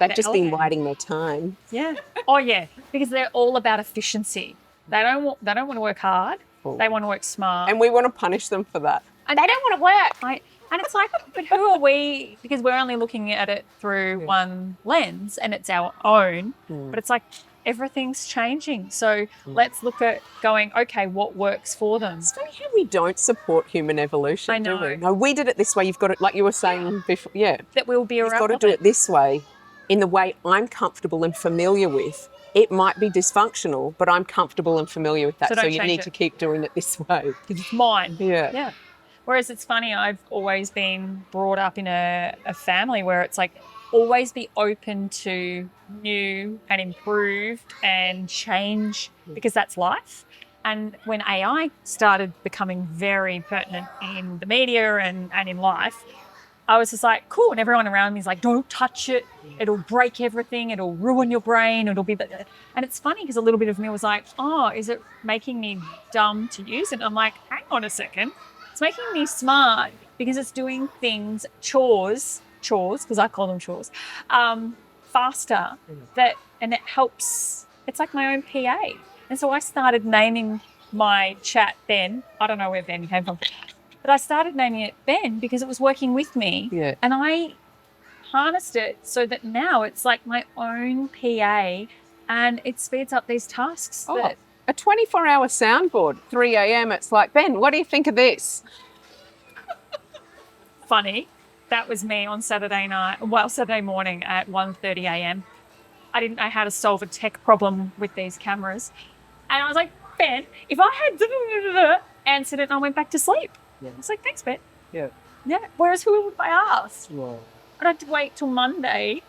S2: been
S1: elevated.
S2: biding their time.
S1: Yeah. Oh, yeah. Because they're all about efficiency. They don't want to work hard. They want to work smart.
S2: And we want to punish them for that.
S1: And they don't want to work. And it's like, but who are we? Because we're only looking at it through one lens and it's our own. But it's like everything's changing. So let's look at going, okay, what works for them?
S2: It's funny how we don't support human evolution,
S1: I know.
S2: do we? No, we did it this way. You've got it, like you were saying before. Yeah.
S1: That we'll be
S2: You've
S1: around.
S2: got to do it this way, in the way I'm comfortable and familiar with. It might be dysfunctional, but I'm comfortable and familiar with that.
S1: So
S2: So,
S1: don't
S2: you
S1: change
S2: need
S1: it.
S2: to keep doing it this way.
S1: Because it's mine.
S2: Yeah.
S1: Yeah. Whereas it's funny, I've always been brought up in a family where it's like always be open to new and improved and change because that's life. And when AI started becoming very pertinent in the media and in life, I was just like, cool. And everyone around me is like, don't touch it. It'll break everything. It'll ruin your brain. It'll be... And it's funny because a little bit of me was like, oh, is it making me dumb to use it? And I'm like, hang on a second. It's making me smart because it's doing things, chores, because I call them chores, faster. And it helps. It's like my own PA. And so I started naming my chat Ben. I don't know where Ben came from. But I started naming it Ben because it was working with me.
S2: Yeah.
S1: And I harnessed it so that now it's like my own PA and it speeds up these tasks.
S2: Oh, a 24-hour soundboard, 3 a.m. It's like, Ben, what do you think of this?
S1: Funny. That was me on Saturday morning at 1:30 a.m. I didn't know how to solve a tech problem with these cameras. And I was like, Ben, if I had answered it and I went back to sleep. Yeah. I was like, thanks, Ben.
S2: Yeah.
S1: Yeah. Whereas who would I ask?
S2: Wow.
S1: I'd have to wait till Monday.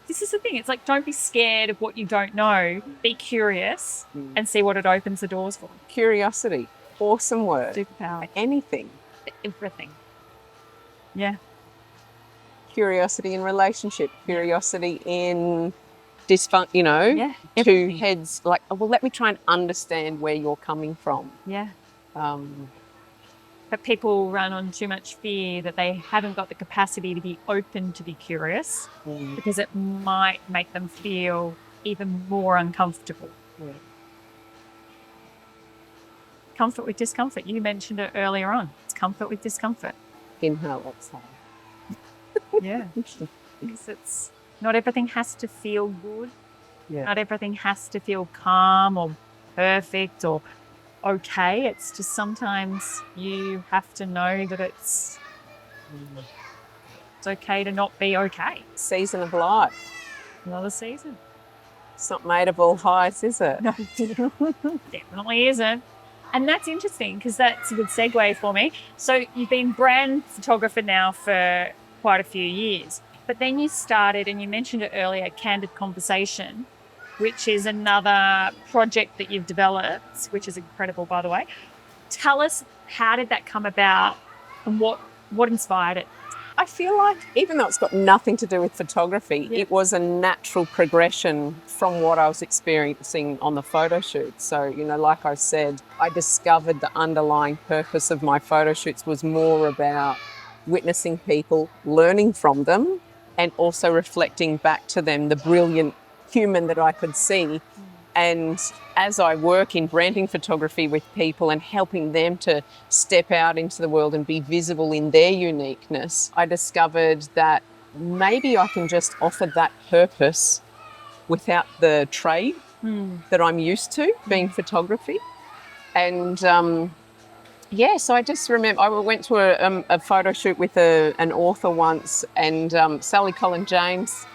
S1: This is the thing. It's like, don't be scared of what you don't know. Be curious and see what it opens the doors for.
S2: Curiosity. Awesome word.
S1: Superpower.
S2: For anything.
S1: For everything. Yeah.
S2: Curiosity in relationship. Curiosity in dysfunction, you know.
S1: Yeah.
S2: Two
S1: Everything.
S2: heads like, oh, well, let me try and understand where you're coming from.
S1: Yeah. But people run on too much fear that they haven't got the capacity to be open to be curious because it might make them feel even more uncomfortable.
S2: Yeah.
S1: Comfort with discomfort. You mentioned it earlier on. It's comfort with discomfort.
S2: Inhale, exhale.
S1: Yeah. Because it's not everything has to feel good.
S2: Yeah.
S1: Not everything has to feel calm or perfect or okay. It's just sometimes you have to know that it's okay to not be okay.
S2: Season of life.
S1: Another season.
S2: It's not made of all highs, is it?
S1: No, definitely isn't. And that's interesting because that's a good segue for me. So you've been brand photographer now for quite a few years, but then you started, and you mentioned it earlier, Candid Conversation. which is another project that you've developed, which is incredible, by the way. Tell us, how did that come about and what inspired it?
S2: I feel like even though it's got nothing to do with photography, it was a natural progression from what I was experiencing on the photo shoot. So, like I said, I discovered the underlying purpose of my photo shoots was more about witnessing people, learning from them, and also reflecting back to them the brilliant human that I could see. And as I work in branding photography with people and helping them to step out into the world and be visible in their uniqueness, I discovered that maybe I can just offer that purpose without the trade that I'm used to, being photography. And so I just remember I went to a photo shoot with an author once, and Sally Collin James,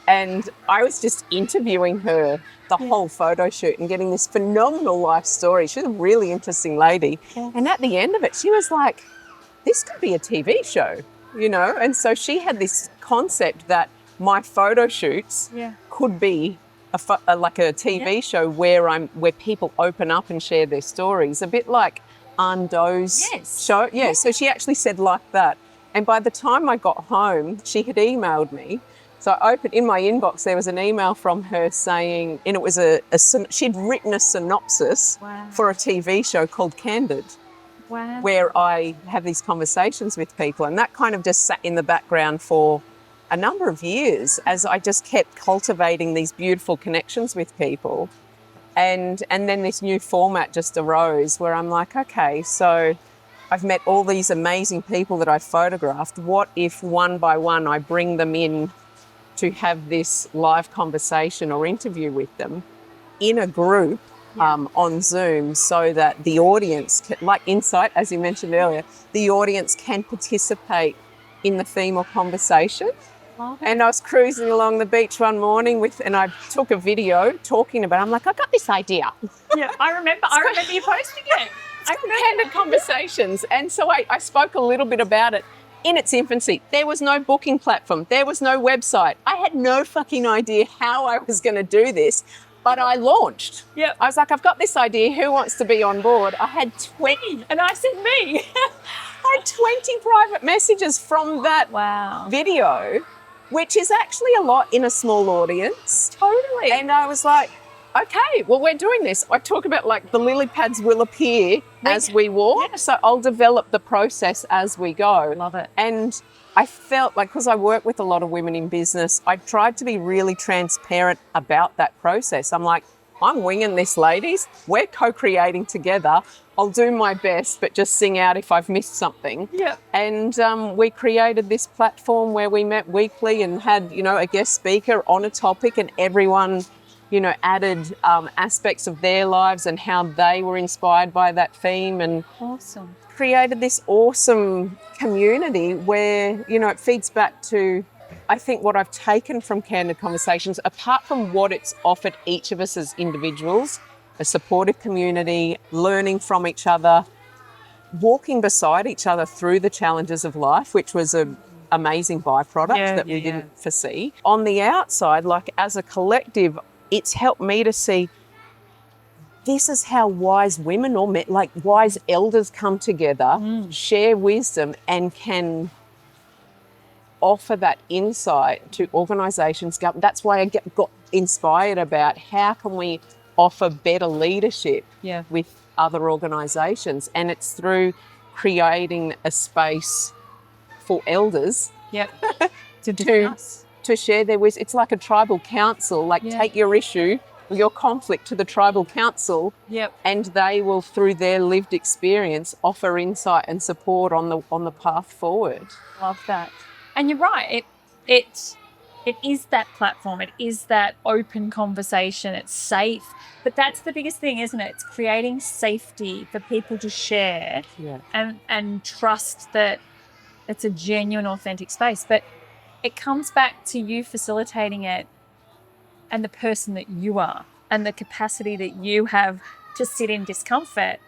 S2: and I was just interviewing her the whole photo shoot and getting this phenomenal life story. She's a really interesting lady. Yeah. And at the end of it, she was like, this could be a TV show, And so she had this concept that my photo shoots could be like a TV show where people open up and share their stories, a bit like Ando's show. Yeah, so she actually said like that. And by the time I got home, she had emailed me. So I opened, in my inbox, there was an email from her saying, and it was she'd written a synopsis for a TV show called Candid, where I have these conversations with people. And that kind of just sat in the background for a number of years as I just kept cultivating these beautiful connections with people. And then this new format just arose where I'm like, okay, so I've met all these amazing people that I photographed. What if one by one I bring them in to have this live conversation or interview with them in a group on Zoom, so that the audience, like Insight, as you mentioned earlier, the audience can participate in the theme or conversation. And I was cruising along the beach one morning and I took a video talking about it. I'm like, I got this idea.
S1: Yeah, I remember you posting it.
S2: Candid Conversations. And so I spoke a little bit about it. In its infancy, there was no booking platform. There was no website. I had no fucking idea how I was going to do this, but I launched.
S1: Yep.
S2: I was like, I've got this idea. Who wants to be on board? I had 20.
S1: And I said me.
S2: I had 20 private messages from that video, which is actually a lot in a small audience.
S1: Totally.
S2: And I was like, okay, well, we're doing this. I talk about like the lily pads will appear as we walk. Yeah. So I'll develop the process as we go.
S1: Love it.
S2: And I felt like, because I work with a lot of women in business, I tried to be really transparent about that process. I'm like, I'm winging this, ladies. We're co-creating together. I'll do my best, but just sing out if I've missed something.
S1: Yeah.
S2: And we created this platform where we met weekly and had, a guest speaker on a topic, and everyone added aspects of their lives and how they were inspired by that theme, and created this awesome community where, it feeds back to, I think, what I've taken from Candid Conversations, apart from what it's offered each of us as individuals, a supportive community, learning from each other, walking beside each other through the challenges of life, which was an amazing byproduct that we didn't foresee. On the outside, like as a collective, it's helped me to see this is how wise women or men, like wise elders, come together, share wisdom, and can offer that insight to organisations. That's why I got inspired about how can we offer better leadership with other organisations, and it's through creating a space for elders to share their wisdom. It's like a tribal council, take your issue, your conflict to the tribal council, and they will, through their lived experience, offer insight and support on the path forward.
S1: Love that. And you're right, it is that platform, it is that open conversation, it's safe. But that's the biggest thing, isn't it? It's creating safety for people to share and trust that it's a genuine, authentic space. But it comes back to you facilitating it and the person that you are and the capacity that you have to sit in discomfort.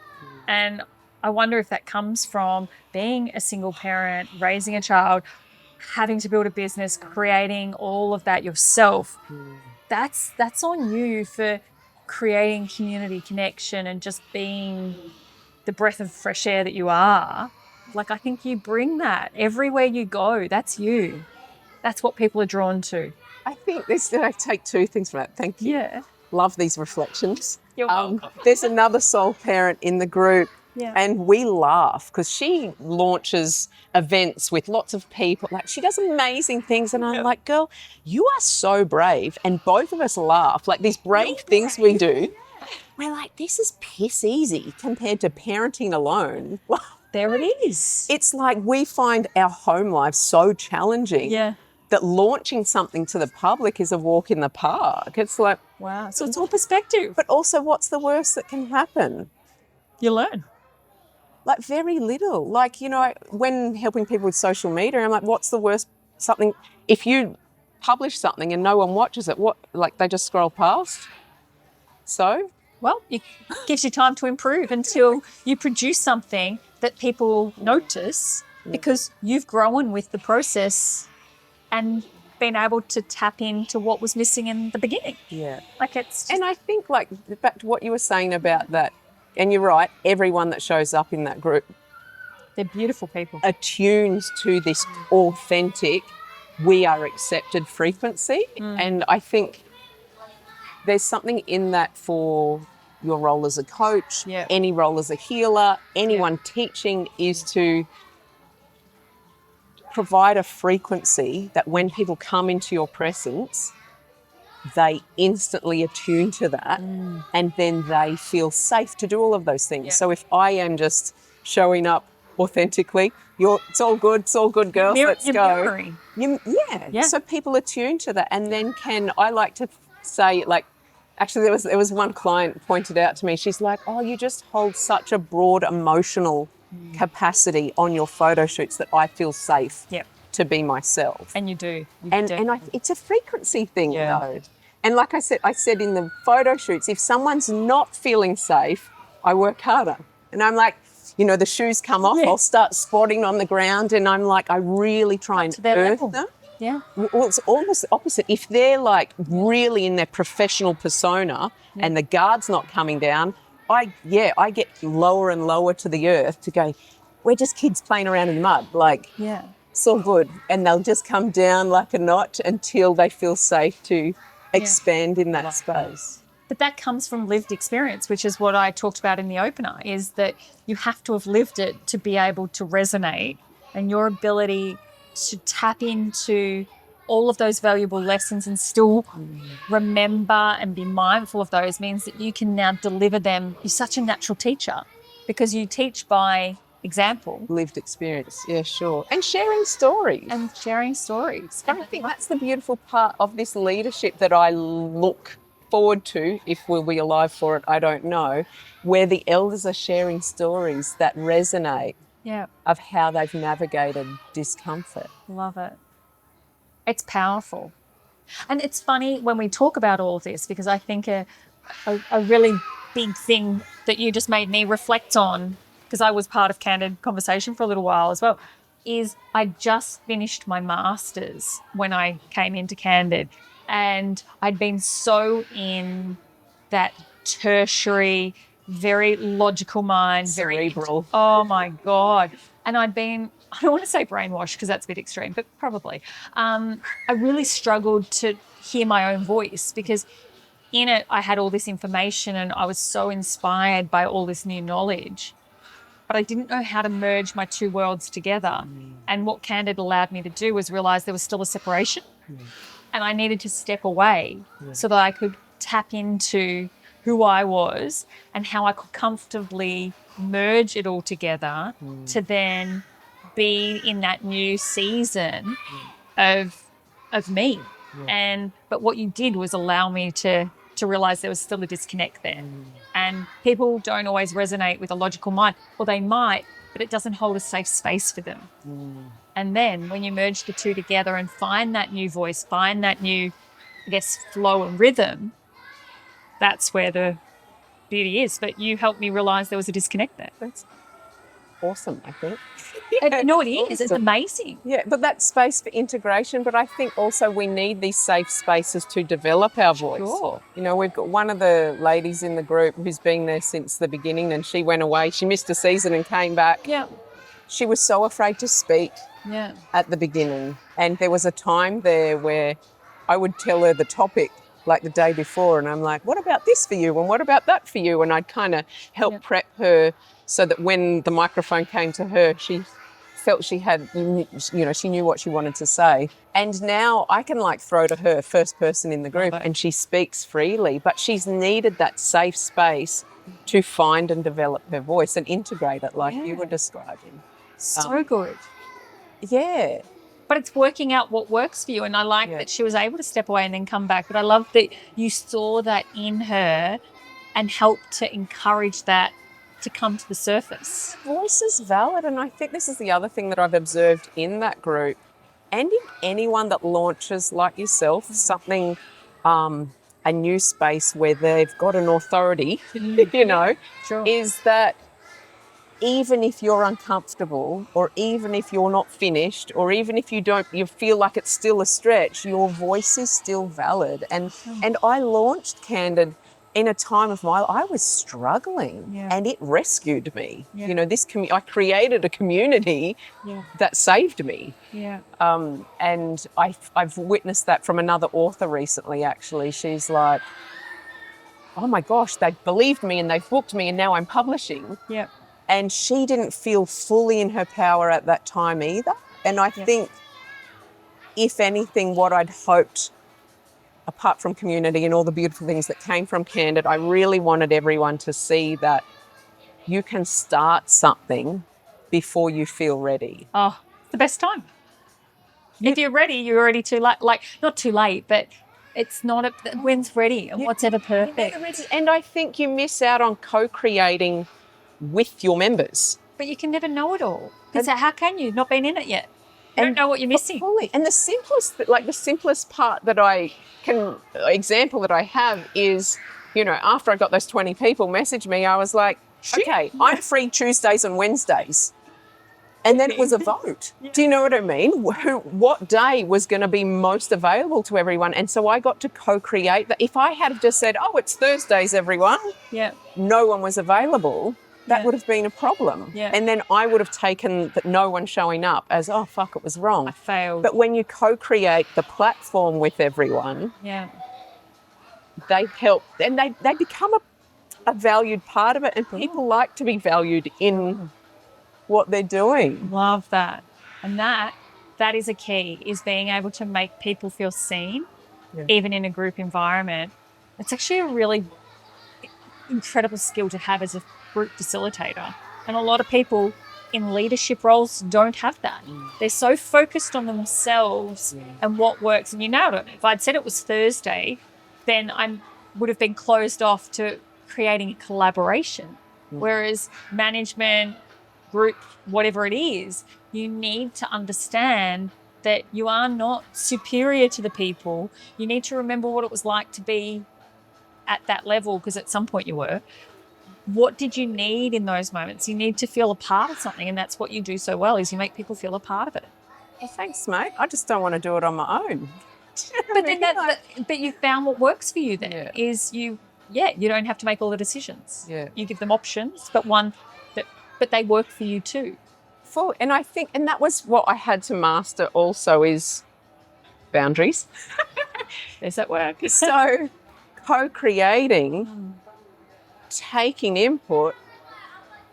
S1: And I wonder if that comes from being a single parent, raising a child, having to build a business, creating all of that yourself. that's on you for creating community connection and just being the breath of fresh air that you are. Like, I think you bring that everywhere you go. That's you. That's what people are drawn to.
S2: I think I take two things from that. Thank you.
S1: Yeah.
S2: Love these reflections.
S1: You're welcome.
S2: There's another soul parent in the group,
S1: Yeah.
S2: and we laugh because she launches events with lots of people. Like, she does amazing things, and I'm like, girl, you are so brave. And both of us laugh. Like, these brave things we do, we're like, this is piss easy compared to parenting alone.
S1: There it is.
S2: It's like we find our home life so challenging.
S1: Yeah.
S2: That launching something to the public is a walk in the park. It's like,
S1: Wow. So it's all perspective.
S2: but also, what's the worst that can happen?
S1: You learn.
S2: Like, very little. Like, you know, when helping people with social media, I'm like, what's the worst? Something, if you publish something and no one watches it, what, like, they just scroll past? So?
S1: Well, it gives you time to improve until you produce something that people notice because you've grown with the process and been able to tap into what was missing in the beginning.
S2: Yeah.
S1: Like, it's just,
S2: And I think, like, back to what you were saying about that, and you're right, everyone that shows up in that group
S1: they're beautiful people.
S2: attunes to this authentic, we are accepted frequency. And I think there's something in that for your role as a coach,
S1: Yeah.
S2: any role as a healer, anyone teaching, is to provide a frequency that when people come into your presence, they instantly attune to that and then they feel safe to do all of those things.
S1: Yeah.
S2: So if I am just showing up authentically, it's all good, girls, let's
S1: You're
S2: go.
S1: mirroring.
S2: Yeah. So people attune to that, and then I like to say, like, actually there was one client pointed out to me, she's like, oh, you just hold such a broad emotional capacity on your photo shoots that I feel safe
S1: Yep.
S2: to be myself.
S1: And you do. You
S2: And
S1: definitely.
S2: it's a frequency thing,
S1: Yeah.
S2: though. And like I said in the photo shoots, if someone's not feeling safe, I work harder. And I'm like, you know, the shoes come off,
S1: Yeah.
S2: I'll start squatting on the ground, and I'm like, I really try and
S1: to their
S2: earth
S1: level.
S2: them.
S1: Yeah.
S2: Well, it's almost the opposite. If they're like really in their professional persona and the guard's not coming down, I get lower and lower to the earth to go, we're just kids playing around in the mud. Like,
S1: Yeah.
S2: it's all good. And they'll just come down like a knot until they feel safe to expand in that space.
S1: But that comes from lived experience, which is what I talked about in the opener, is that you have to have lived it to be able to resonate, and your ability to tap into all of those valuable lessons and still remember and be mindful of those means that you can now deliver them. You're such a natural teacher because you teach by example
S2: Lived experience, yeah, sure. And sharing stories.
S1: and sharing stories.
S2: And I think that's the beautiful part of this leadership that I look forward to, if we'll be alive for it, I don't know, where the elders are sharing stories that resonate
S1: Yeah,
S2: of how they've navigated discomfort.
S1: love it. It's powerful. And it's funny when we talk about all of this, because I think a really big thing that you just made me reflect on, because I was part of Candid Conversation for a little while as well, is I just finished my master's when I came into Candid, and I'd been so in that tertiary, very logical mind,
S2: Cerebral.
S1: oh my God. And I'd been, I don't want to say brainwashed because that's a bit extreme, but probably. I really struggled to hear my own voice because in it I had all this information and I was so inspired by all this new knowledge, but I didn't know how to merge my two worlds together. And what Candid allowed me to do was realize there was still a separation and I needed to step away so that I could tap into who I was and how I could comfortably merge it all together to then be in that new season of me. But what you did was allow me to realize there was still a disconnect there. And people don't always resonate with a logical mind. Well, they might, but it doesn't hold a safe space for them. And then when you merge the two together and find that new voice, find that new, I guess, flow and rhythm, that's where the beauty is. But you helped me realize there was a disconnect there.
S2: awesome, I think.
S1: No, it is. It's
S2: Awesome.
S1: amazing.
S2: Yeah, but that space for integration. But I think also we need these safe spaces to develop our voice.
S1: Sure.
S2: You know, we've got one of the ladies in the group who's been there since the beginning, and she went away. She missed a season and came back.
S1: Yeah.
S2: She was so afraid to speak
S1: Yeah.
S2: at the beginning. And there was a time there where I would tell her the topic like the day before, and I'm like, what about this for you? And what about that for you? And I'd kind of help prep her so that when the microphone came to her, she felt she had, you know, she knew what she wanted to say. And now I can like throw to her, first person in the group, and she speaks freely, but she's needed that safe space to find and develop her voice and integrate it like you were describing.
S1: So good.
S2: Yeah.
S1: But it's working out what works for you. And I like that she was able to step away and then come back. But I love that you saw that in her and helped to encourage that to come to the surface.
S2: Voice is valid. And I think this is the other thing that I've observed in that group and in anyone that launches, like yourself, something, a new space where they've got an authority, you know, is that even if you're uncomfortable, or even if you're not finished, or even if you feel like it's still a stretch, your voice is still valid. And I launched Candid in a time of I was struggling, and it rescued me. You know, I created a community that saved me. And I've witnessed that from another author recently. Actually, she's like, oh my gosh, they believed me and they've booked me, and now I'm publishing. And she didn't feel fully in her power at that time either. And I think, if anything, what I'd hoped, apart from community and all the beautiful things that came from Candid, I really wanted everyone to see that you can start something before you feel ready.
S1: Oh, it's the best time. If you're ready, you're already too late. Like, not too late, but it's not when's ready and what's ever perfect.
S2: And I think you miss out on co-creating with your members.
S1: But you can never know it all. Because how can you? Not been in it yet. You don't know what you're missing.
S2: Fully. And the simplest part that example that I have is, you know, after I got those 20 people message me, I was like, okay, I'm free Tuesdays and Wednesdays. And then it was a vote. Do you know what I mean? What day was going to be most available to everyone? And so I got to co-create that. If I had just said, oh, it's Thursdays, everyone, no one was available, that would have been a problem. And then I would have taken that no one showing up as, oh, fuck, it was wrong.
S1: I failed.
S2: But when you co-create the platform with everyone, they help, and they become a valued part of it, and people like to be valued in what they're doing.
S1: Love that. And that is a key, is being able to make people feel seen, even in a group environment. It's actually a really incredible skill to have as a group facilitator. And a lot of people in leadership roles don't have that. They're so focused on themselves and what works. And you nailed it. If I'd said it was Thursday, then I would have been closed off to creating a collaboration. Whereas management, group, whatever it is, you need to understand that you are not superior to the people. You need to remember what it was like to be at that level, because at some point you were. What did you need in those moments? You need to feel a part of something, and that's what you do so well, is you make people feel a part of it.
S2: Well, thanks, mate. I just don't want to do it on my own.
S1: But then but you found what works for you then, is you don't have to make all the decisions. You give them options, but they work for you too.
S2: And I think, and that was what I had to master also, is boundaries.
S1: There's that work.
S2: So co-creating, taking input,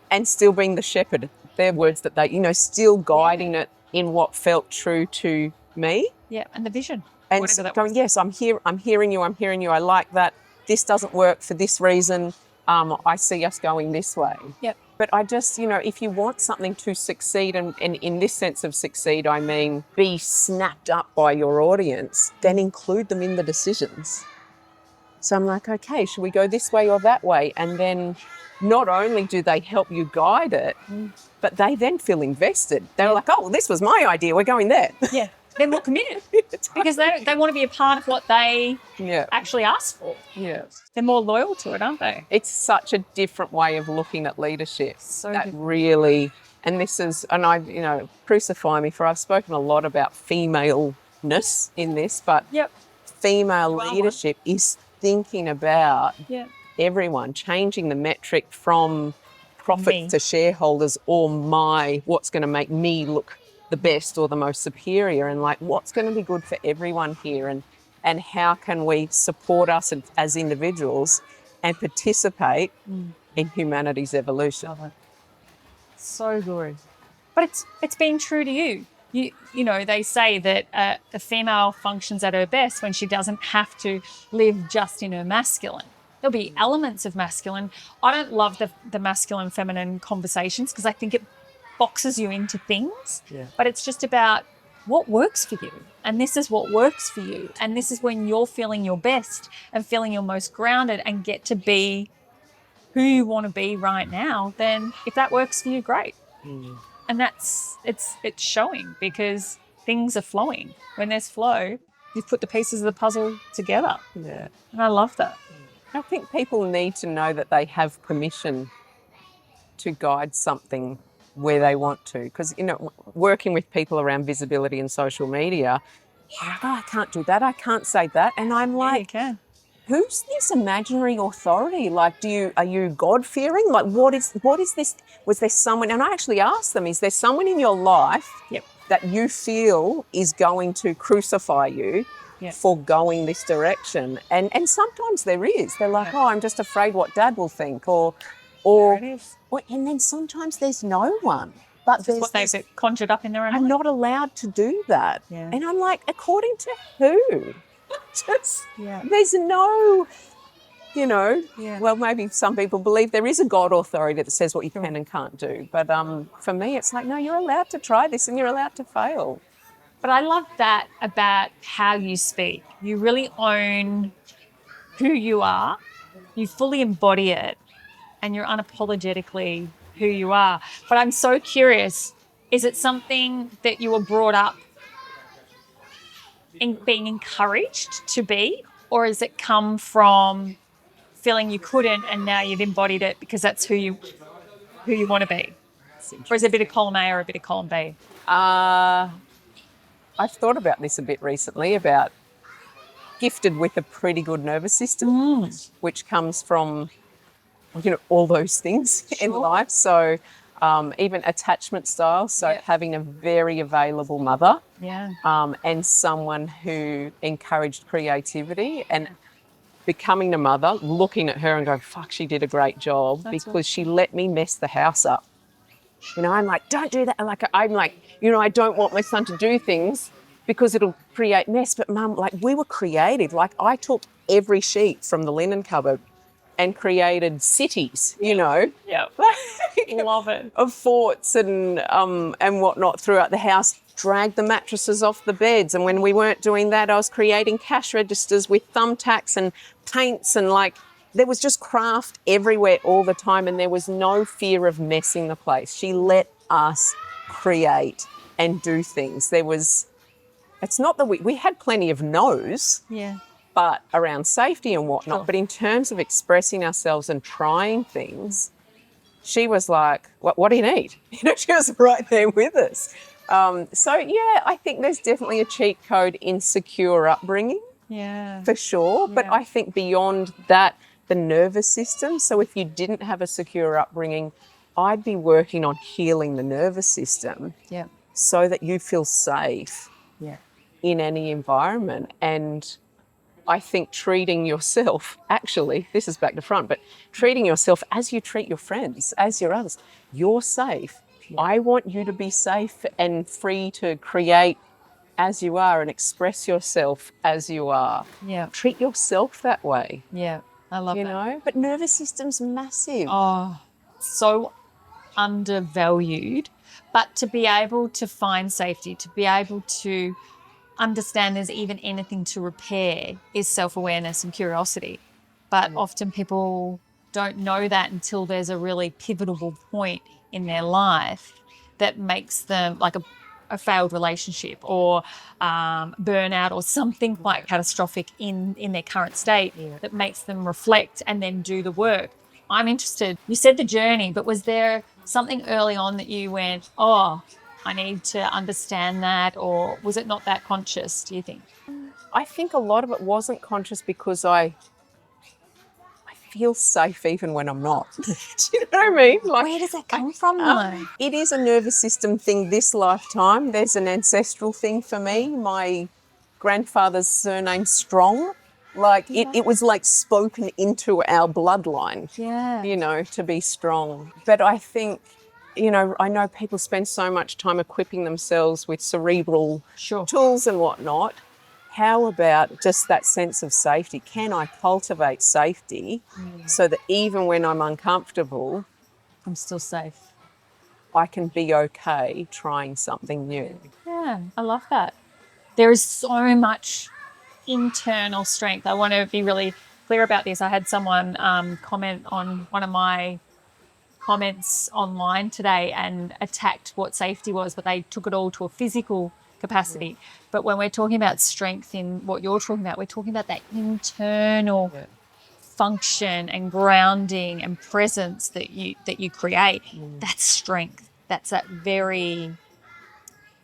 S2: and still being the shepherd. They're words that they, you know, still guiding it in what felt true to me.
S1: Yeah, and the vision.
S2: And going, yes, I'm hearing you, I like that. This doesn't work for this reason. I see us going this way. But I just, you know, if you want something to succeed, and in this sense of succeed, I mean be snapped up by your audience, then include them in the decisions. So I'm like, okay, should we go this way or that way? And then not only do they help you guide it, but they then feel invested. They're like, oh, well, this was my idea, we're going there.
S1: They're more committed because they want to be a part of what they actually asked for. They're more loyal to it, aren't they?
S2: It's such a different way of looking at leadership.
S1: So
S2: that really, and this is, and crucify me for I've spoken a lot about femaleness in this, but
S1: Yep.
S2: female
S1: You are one.
S2: leadership is thinking about
S1: Yeah.
S2: everyone, changing the metric from profit
S1: Me.
S2: to shareholders or what's going to make me look the best or the most superior, and like what's going to be good for everyone here, and how can we support us as individuals and participate in humanity's evolution.
S1: Love it. So good. But it's being true to you. You know, they say that a female functions at her best when she doesn't have to live just in her masculine. There'll be elements of masculine. I don't love the masculine feminine conversations because I think it boxes you into things.
S2: Yeah.
S1: But it's just about what works for you. And this is what works for you. And this is when you're feeling your best and feeling your most grounded and get to be who you want to be right now. Then if that works for you, great. And it's showing because things are flowing. When there's flow, you've put the pieces of the puzzle together.
S2: Yeah.
S1: And I love that.
S2: I think people need to know that they have permission to guide something where they want to. Because, working with people around visibility and social media, I can't do that, I can't say that. And I'm
S1: Yeah,
S2: like,
S1: you can.
S2: who's this imaginary authority? Like, are you God-fearing? Like, what is this? Was there someone, and I actually asked them, is there someone in your life
S1: Yep.
S2: that you feel is going to crucify you
S1: Yep.
S2: for going this direction? And sometimes there is. They're like, oh, I'm just afraid what Dad will think, or
S1: There it is.
S2: and then sometimes there's no one. But
S1: That's what they've conjured up in their own
S2: I'm
S1: mind.
S2: not allowed to do that.
S1: Yeah.
S2: And I'm like, according to who?
S1: Yeah.
S2: There's no,
S1: Yeah.
S2: well, maybe some people believe there is a God authority that says what you can and can't do. But for me, it's like, no, you're allowed to try this and you're allowed to fail.
S1: But I love that about how you speak. You really own who you are, you fully embody it, and you're unapologetically who you are. But I'm so curious, is it something that you were brought up in being encouraged to be, or has it come from feeling you couldn't and now you've embodied it because that's who you want to be? Or is it a bit of column A or a bit of column B?
S2: I've thought about this a bit recently, about gifted with a pretty good nervous system, which comes from, all those things in life. So even attachment style. So having a very available mother, and someone who encouraged creativity, and becoming a mother, looking at her and going, fuck, she did a great job because she let me mess the house up. I'm like, don't do that. I'm like, I don't want my son to do things because it'll create mess. But Mum, like, we were creative. Like, I took every sheet from the linen cupboard and created cities,
S1: Yeah. Love it.
S2: of forts and whatnot throughout the house. Dragged the mattresses off the beds, and when we weren't doing that, I was creating cash registers with thumbtacks and paints, and there was just craft everywhere all the time, and there was no fear of messing the place. She let us create and do things. It's not that we had plenty of no's, but around safety and whatnot.
S1: Sure.
S2: But in terms of expressing ourselves and trying things, she was like, what do you need? She was right there with us. I think there's definitely a cheat code in secure upbringing, for sure. But I think beyond that, the nervous system. So if you didn't have a secure upbringing, I'd be working on healing the nervous system so that you feel safe in any environment. And I think treating yourself, actually, this is back to front, but treating yourself as you treat your friends, as your others, you're safe. I want you to be safe and free to create as you are and express yourself as you are. Treat yourself that way.
S1: I love that.
S2: But nervous system's massive.
S1: Oh, so undervalued. But to be able to find safety, to be able to understand there's even anything to repair is self-awareness and curiosity. But often people don't know that until there's a really pivotal point in their life that makes them, like a failed relationship or burnout or something quite catastrophic in their current state, that makes them reflect and then do the work. I'm interested. You said the journey, but was there something early on that you went, oh, I need to understand that, or was it not that conscious, do you think?
S2: I think a lot of it wasn't conscious because I feel safe even when I'm not. Do you know what I mean? Like,
S1: Where does that come from, though?
S2: it is a nervous system thing this lifetime. There's an ancestral thing for me. My grandfather's surname Strong. Like it was like spoken into our bloodline,
S1: Yeah.
S2: you know, to be strong. But I think, you know, I know people spend so much time equipping themselves with cerebral
S1: Sure.
S2: tools and whatnot. How about just that sense of safety? Can I cultivate safety so that even when I'm uncomfortable,
S1: I'm still safe.
S2: I can be okay trying something new?
S1: Yeah, I love that. There is so much internal strength. I want to be really clear about this. I had someone comment on one of my comments online today and attacked what safety was, but they took it all to a physical capacity. But when we're talking about strength in what you're talking about, we're talking about that internal function and grounding and presence that you create. That's strength. That's that very.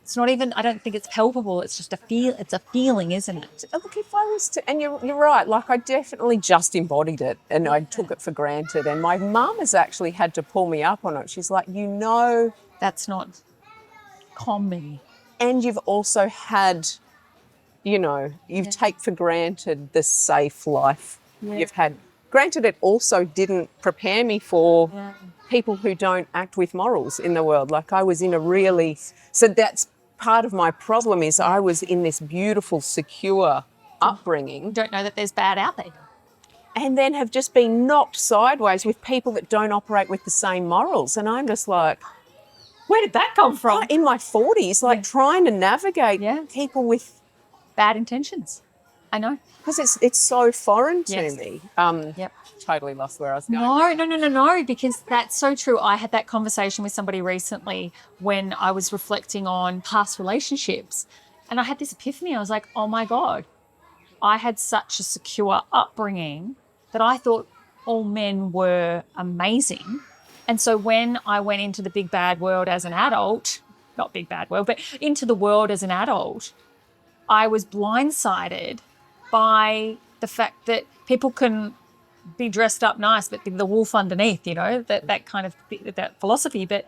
S1: It's not even. I don't think it's palpable. It's just a feel. It's a feeling, isn't it?
S2: Look, if I was to, and you're right, like I definitely just embodied it and I took it for granted. And my mum has actually had to pull me up on it. She's like, you know,
S1: That's not common.
S2: and you've also had, you know, you take for granted the safe life you've had. Granted, it also didn't prepare me for people who don't act with morals in the world. Like I was in a really, so that's part of my problem is I was in this beautiful, secure upbringing
S1: Don't know that there's bad out there.
S2: and then have just been knocked sideways with people that don't operate with the same morals. And I'm just like,
S1: Where did that come from?
S2: in my 40s, like trying to navigate people with
S1: Bad intentions. I know.
S2: because it's so foreign to
S1: Yes.
S2: me.
S1: Yep.
S2: Totally lost where I was going.
S1: No, because that's so true. I had that conversation with somebody recently when I was reflecting on past relationships. And I had this epiphany. I was like, oh my God, I had such a secure upbringing that I thought all men were amazing. And so when I went into the big bad world as an adult, not big bad world, but into the world as an adult, I was blindsided by the fact that people can be dressed up nice, but be the wolf underneath, you know, that kind of that philosophy. But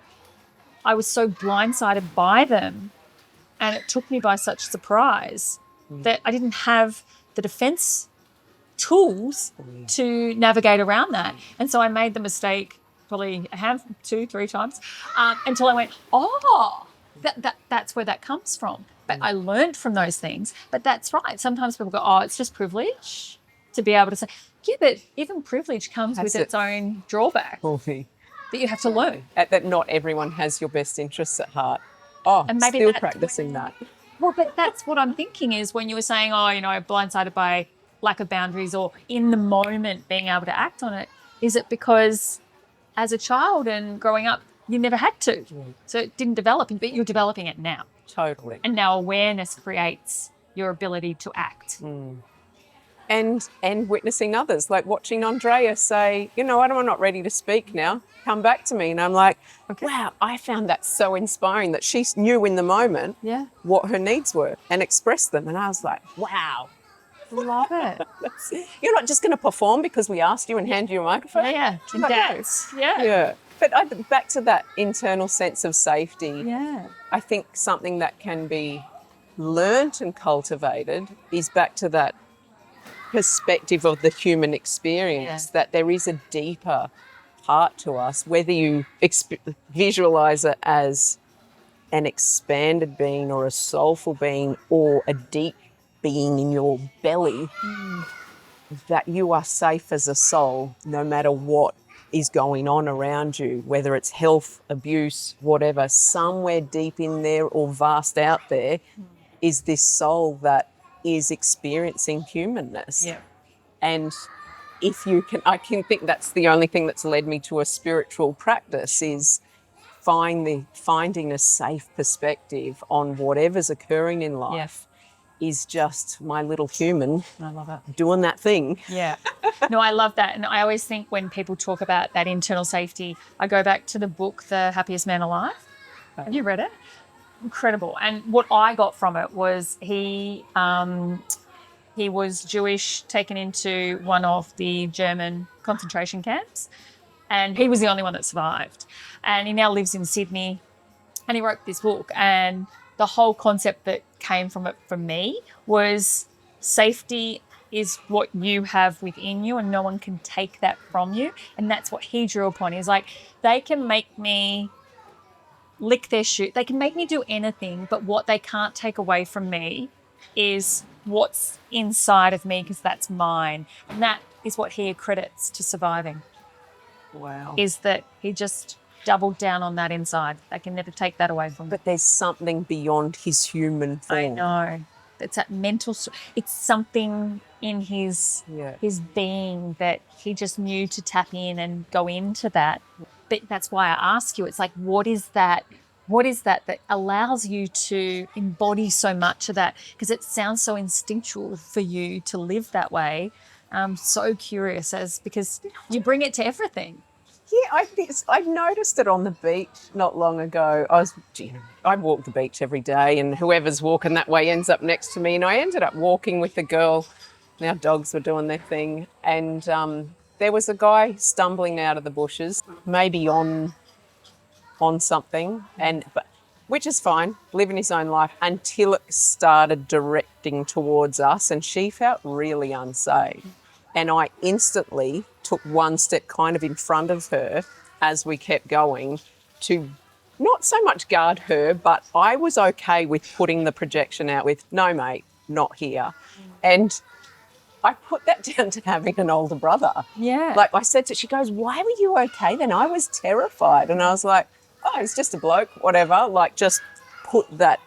S1: I was so blindsided by them, and it took me by such surprise that I didn't have the defense tools to navigate around that. And so I made the mistake probably a handful, 2-3 times, until I went, oh, that's where that comes from. But I learned from those things. But that's right. Sometimes people go, oh, it's just privilege to be able to say, yeah, but even privilege comes with its own drawback that you have to learn.
S2: That not everyone has your best interests at heart. Oh,
S1: And maybe
S2: still
S1: that's
S2: practicing that.
S1: Well, but that's what I'm thinking is when you were saying, oh, you know, blindsided by lack of boundaries or in the moment being able to act on it, is it because as a child and growing up, you never had to? So it didn't develop, but you're developing it now.
S2: Totally.
S1: And now awareness creates your ability to act.
S2: And witnessing others, like watching Andrea say, you know what, I'm not ready to speak now. Come back to me. And I'm like, wow, I found that so inspiring that she knew in the moment what her needs were and expressed them. And I was like, wow.
S1: Love it.
S2: You're not just going to perform because we asked you and hand you a microphone.
S1: Yeah.
S2: Like,
S1: Dance.
S2: no. Yeah. But back to that internal sense of safety.
S1: Yeah.
S2: I think something that can be learnt and cultivated is back to that perspective of the human experience, that there is a deeper part to us, whether you visualize it as an expanded being or a soulful being or a deep being in your belly, that you are safe as a soul no matter what is going on around you, whether it's health, abuse, whatever. Somewhere deep in there or vast out there is this soul that is experiencing humanness.
S1: Yeah.
S2: And if you can, I can think that's the only thing that's led me to a spiritual practice is finding a safe perspective on whatever's occurring in life is just my little human
S1: I love it.
S2: doing that thing.
S1: Yeah. No, I love that. And I always think when people talk about that internal safety, I go back to the book, The Happiest Man Alive. Have you read it? Incredible. And what I got from it was he was Jewish, taken into one of the German concentration camps, and he was the only one that survived. And he now lives in Sydney, and he wrote this book. And the whole concept that came from it for me was safety is what you have within you, and no one can take that from you. And that's what he drew upon. He's like, they can make me lick their shoe, they can make me do anything, but what they can't take away from me is what's inside of me, because that's mine. And that is what he accredits to surviving.
S2: Wow.
S1: Is that he just doubled down on that inside. They can never take that away from him.
S2: But there's something beyond his human form.
S1: I know. It's that mental, it's something in his being that he just knew to tap in and go into that. But that's why I ask you, it's like, what is that that allows you to embody so much of that? Because it sounds so instinctual for you to live that way. I'm so curious because you bring it to everything.
S2: Yeah, I noticed it on the beach not long ago. I walk the beach every day, and whoever's walking that way ends up next to me. And I ended up walking with a girl, and our dogs were doing their thing. And there was a guy stumbling out of the bushes, maybe on something, which is fine, living his own life, until it started directing towards us, and she felt really unsafe. And I instantly took one step kind of in front of her as we kept going to not so much guard her, but I was okay with putting the projection out with, no, mate, not here. And I put that down to having an older brother.
S1: Yeah.
S2: Like I said she goes, why were you okay then? I was terrified. And I was like, oh, he's just a bloke, whatever. Like, just put that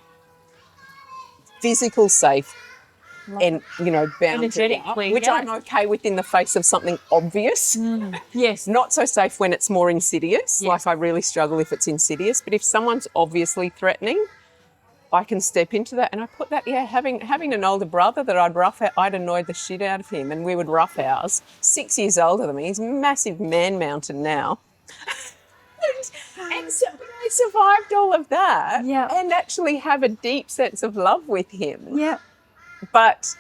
S2: physical safe and, boundary up, which I'm okay with in the face of something obvious.
S1: Yes.
S2: Not so safe when it's more insidious. Yes. Like, I really struggle if it's insidious. But if someone's obviously threatening, I can step into that. And I put that, having an older brother that I'd annoyed the shit out of him, and we would rough ours. 6 years older than me. He's a massive man mountain now. And so I survived all of that and actually have a deep sense of love with him.
S1: Yeah.
S2: But,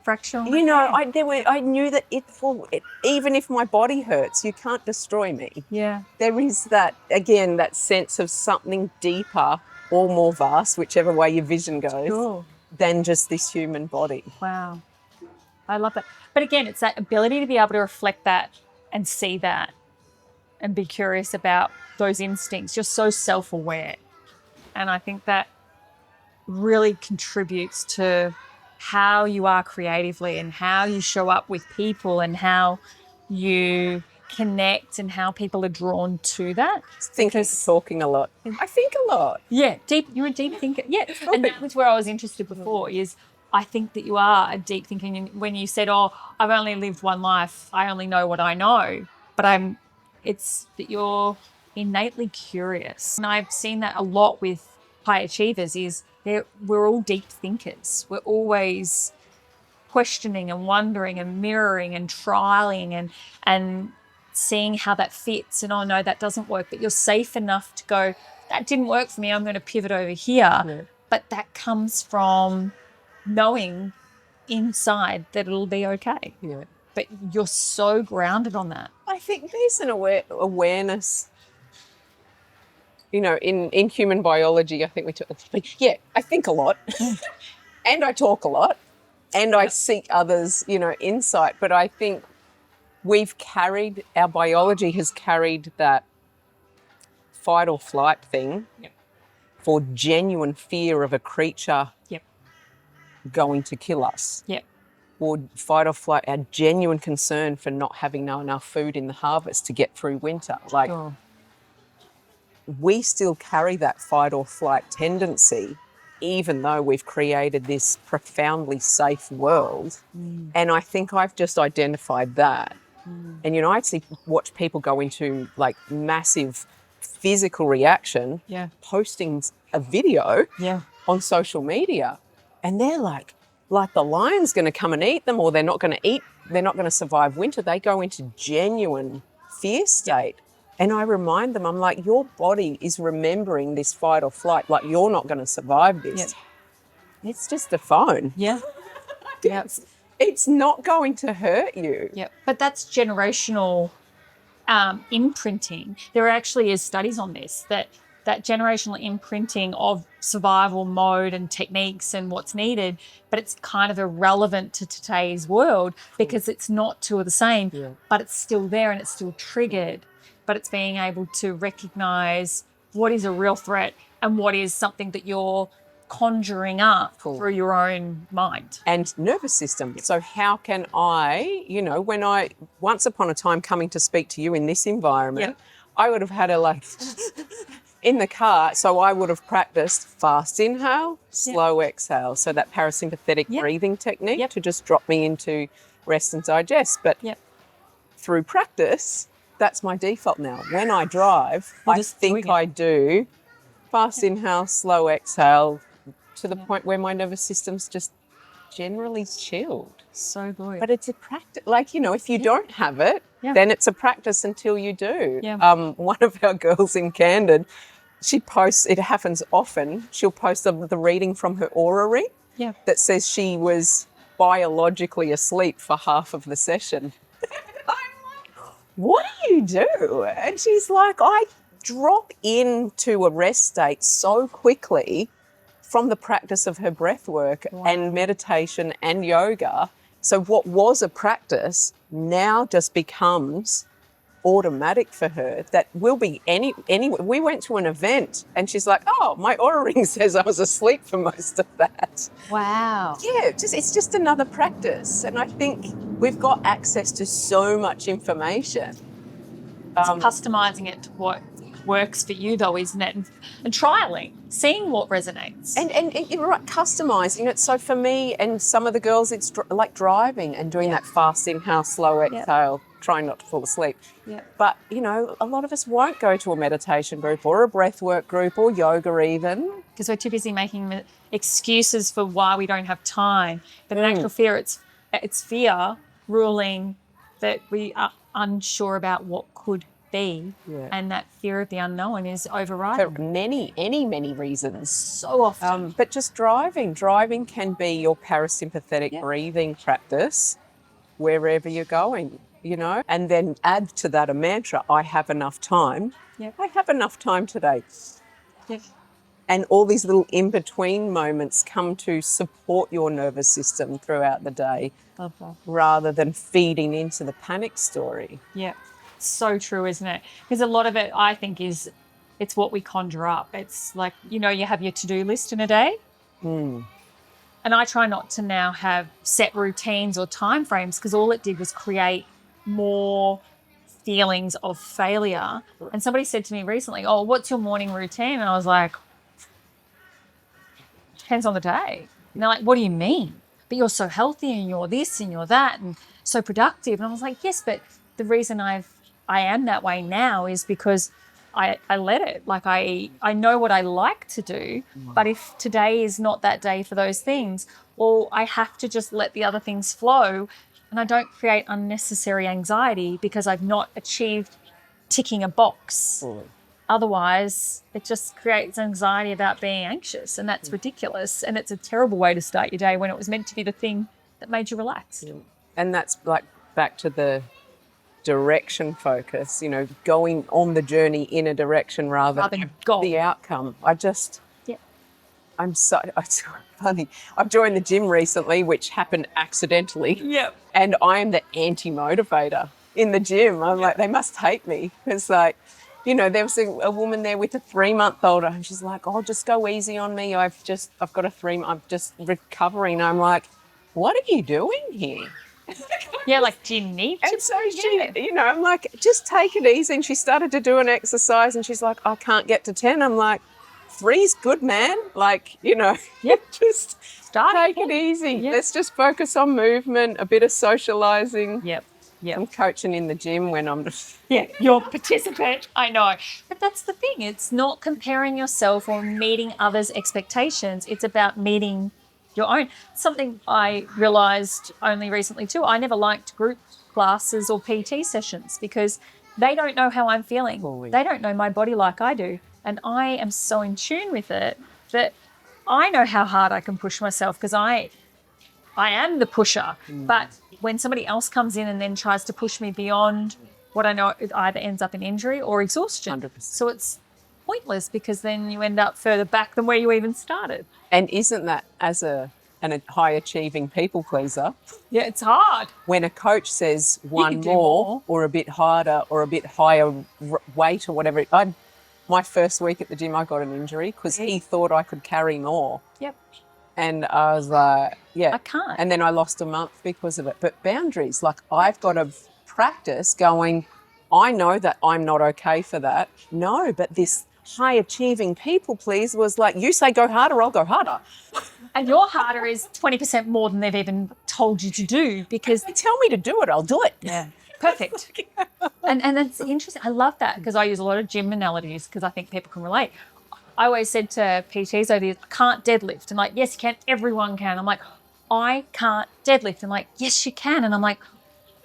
S1: fractional.
S2: I knew that even if my body hurts, you can't destroy me.
S1: Yeah.
S2: There is that, again, that sense of something deeper or more vast, whichever way your vision goes, than just this human body.
S1: Wow. I love that. But again, it's that ability to be able to reflect that and see that and be curious about those instincts. You're so self-aware. And I think that really contributes to how you are creatively and how you show up with people and how you connect and how people are drawn to that.
S2: Talking a lot. I think a lot.
S1: Yeah, you're a deep thinker. Yeah, and that was where I was interested before is I think that you are a deep thinker. And when you said, oh, I've only lived one life, I only know what I know, but it's that you're innately curious. And I've seen that a lot with high achievers is we're all deep thinkers. We're always questioning and wondering and mirroring and trialing and seeing how that fits. And, oh, no, that doesn't work. But you're safe enough to go, that didn't work for me, I'm going to pivot over here. Yeah. But that comes from knowing inside that it'll be okay.
S2: Yeah.
S1: But you're so grounded on that.
S2: I think there's an awareness. In human biology, I think I think a lot and I talk a lot and I seek others, insight. But I think our biology has carried that fight or flight thing for genuine fear of a creature going to kill us.
S1: Yep.
S2: Or fight or flight, our genuine concern for not having enough food in the harvest to get through winter. We still carry that fight or flight tendency, even though we've created this profoundly safe world. And I think I've just identified that. And, I actually watch people go into like massive physical reaction, posting a video on social media. And they're like, like the lion's going to come and eat them, or they're not going to survive winter. They go into genuine fear state. And I remind them, I'm like, your body is remembering this fight or flight, like you're not going to survive this. It's just a phone.
S1: Yeah.
S2: It's not going to hurt you.
S1: Yeah. But that's generational imprinting. There actually is studies on this, that generational imprinting of survival mode and techniques and what's needed, but it's kind of irrelevant to today's world because it's not two of the same, but it's still there and it's still triggered. But it's being able to recognize what is a real threat and what is something that you're conjuring up through your own mind.
S2: And nervous system. So how can I, when I, once upon a time coming to speak to you in this environment, I would have had a in the car, so I would have practiced fast inhale, slow exhale. So that parasympathetic breathing technique to just drop me into rest and digest. But through practice, that's my default now. When I drive, I think I do fast inhale, slow exhale, to the point where my nervous system's just generally chilled.
S1: So good.
S2: But it's a practice. If you don't have it, then it's a practice until you do. One of our girls in Candid, she posts, it happens often, she'll post the reading from her aura ring that says she was biologically asleep for half of the session. I'm like, what do you do? And she's like, I drop into a rest state so quickly from the practice of her breath work and meditation and yoga. So what was a practice now just becomes automatic for her. That will be any. We went to an event and she's like, oh, my aura ring says I was asleep for most of that.
S1: Wow.
S2: Yeah, it's just another practice. And I think we've got access to so much information.
S1: Customizing it to what works for you, though, isn't it? And trialing, seeing what resonates.
S2: And you're right, customizing it. So for me and some of the girls, it's like driving and doing that fast inhale, slow exhale, trying not to fall asleep. But, a lot of us won't go to a meditation group or a breathwork group or yoga even.
S1: Because we're too busy making excuses for why we don't have time. But in actual fear, it's fear ruling that we are unsure about what could be, and that fear of the unknown is overriding.
S2: For many reasons.
S1: So often.
S2: But just driving can be your parasympathetic breathing practice wherever you're going, and then add to that a mantra, I have enough time. I have enough time today. And all these little in-between moments come to support your nervous system throughout the day rather than feeding into the panic story.
S1: So true, isn't it? Because a lot of it, I think, it's what we conjure up. It's like, you have your to-do list in a day. And I try not to now have set routines or time frames because all it did was create more feelings of failure. And somebody said to me recently, oh, what's your morning routine? And I was like, depends on the day. And they're like, what do you mean? But you're so healthy and you're this and you're that and so productive. And I was like, yes, but the reason I am that way now is because I let it. Like I know what I like to do, but if today is not that day for those things, well, I have to just let the other things flow and I don't create unnecessary anxiety because I've not achieved ticking a box. Otherwise, it just creates anxiety about being anxious, and that's ridiculous. And it's a terrible way to start your day when it was meant to be the thing that made you relax.
S2: And that's like back to the direction focus, going on the journey in a direction rather than the outcome. It's funny. I've joined the gym recently, which happened accidentally. And I am the anti-motivator in the gym. I'm like, they must hate me because there was a woman there with a 3-month-old and she's like, oh, just go easy on me. I've got a 3-month, I'm just recovering. I'm like, what are you doing here?
S1: Like, do you need to?
S2: And so I'm like, just take it easy. And she started to do an exercise and she's like, I can't get to 10. I'm like, 3's good, man. Just take it easy. Let's just focus on movement, a bit of socializing. I'm coaching in the gym when I'm just...
S1: you're a participant. I know. But that's the thing. It's not comparing yourself or meeting others' expectations. It's about meeting your own. Something I realised only recently too, I never liked group classes or PT sessions because they don't know how I'm feeling. They don't know my body like I do. And I am so in tune with it that I know how hard I can push myself because I am the pusher. But when somebody else comes in and then tries to push me beyond what I know, it either ends up in injury or exhaustion.
S2: 100%.
S1: So it's pointless because then you end up further back than where you even started.
S2: And isn't that, as a high achieving people pleaser,
S1: Yeah, it's hard.
S2: when a coach says one
S1: can do
S2: more
S1: more.
S2: or a bit harder or a bit higher weight or whatever, my first week at the gym I got an injury because he thought I could carry more.
S1: Yep.
S2: And I was like, yeah.
S1: I can't.
S2: And then I lost a month because of it. But boundaries, like I've got to practice going, I know that I'm not okay for that. No, but this high achieving people please was like, you say go harder, I'll go harder.
S1: And your harder is 20% more than they've even told you to do because
S2: They tell me to do it, I'll do it.
S1: yeah, perfect. And that's interesting. I love that because I use a lot of gym analogies because I think people can relate. I always said to PTs over the years, I can't deadlift. And like, yes, you can. Everyone can. I'm like, I can't deadlift. And like, yes, you can. And I'm like,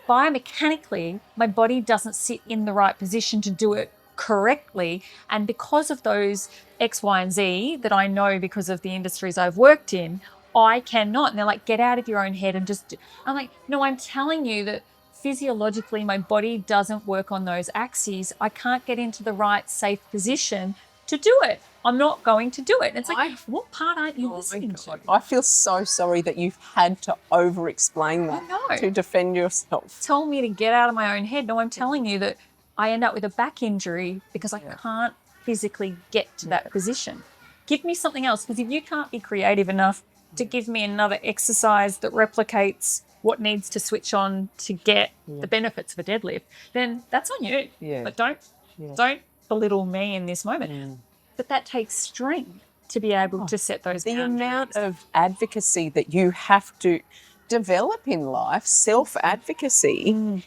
S1: biomechanically, my body doesn't sit in the right position to do it correctly. And because of those X, Y, and Z that I know because of the industries I've worked in, I cannot. And they're like, get out of your own head and just do. I'm like, no, I'm telling you that physiologically my body doesn't work on those axes. I can't get into the right safe position to do it. I'm not going to do it. And it's like, what part aren't you listening to?
S2: I feel so sorry that you've had to over-explain that
S1: I know.
S2: to defend yourself.
S1: Tell me to get out of my own head. No, I'm telling you that I end up with a back injury because I can't physically get to that position. Give me something else, because if you can't be creative enough to give me another exercise that replicates what needs to switch on to get the benefits of a deadlift, then that's on you.
S2: Yeah.
S1: But don't belittle me in this moment. But that takes strength to be able to set those
S2: The
S1: boundaries.
S2: amount of advocacy that you have to develop in life, self-advocacy,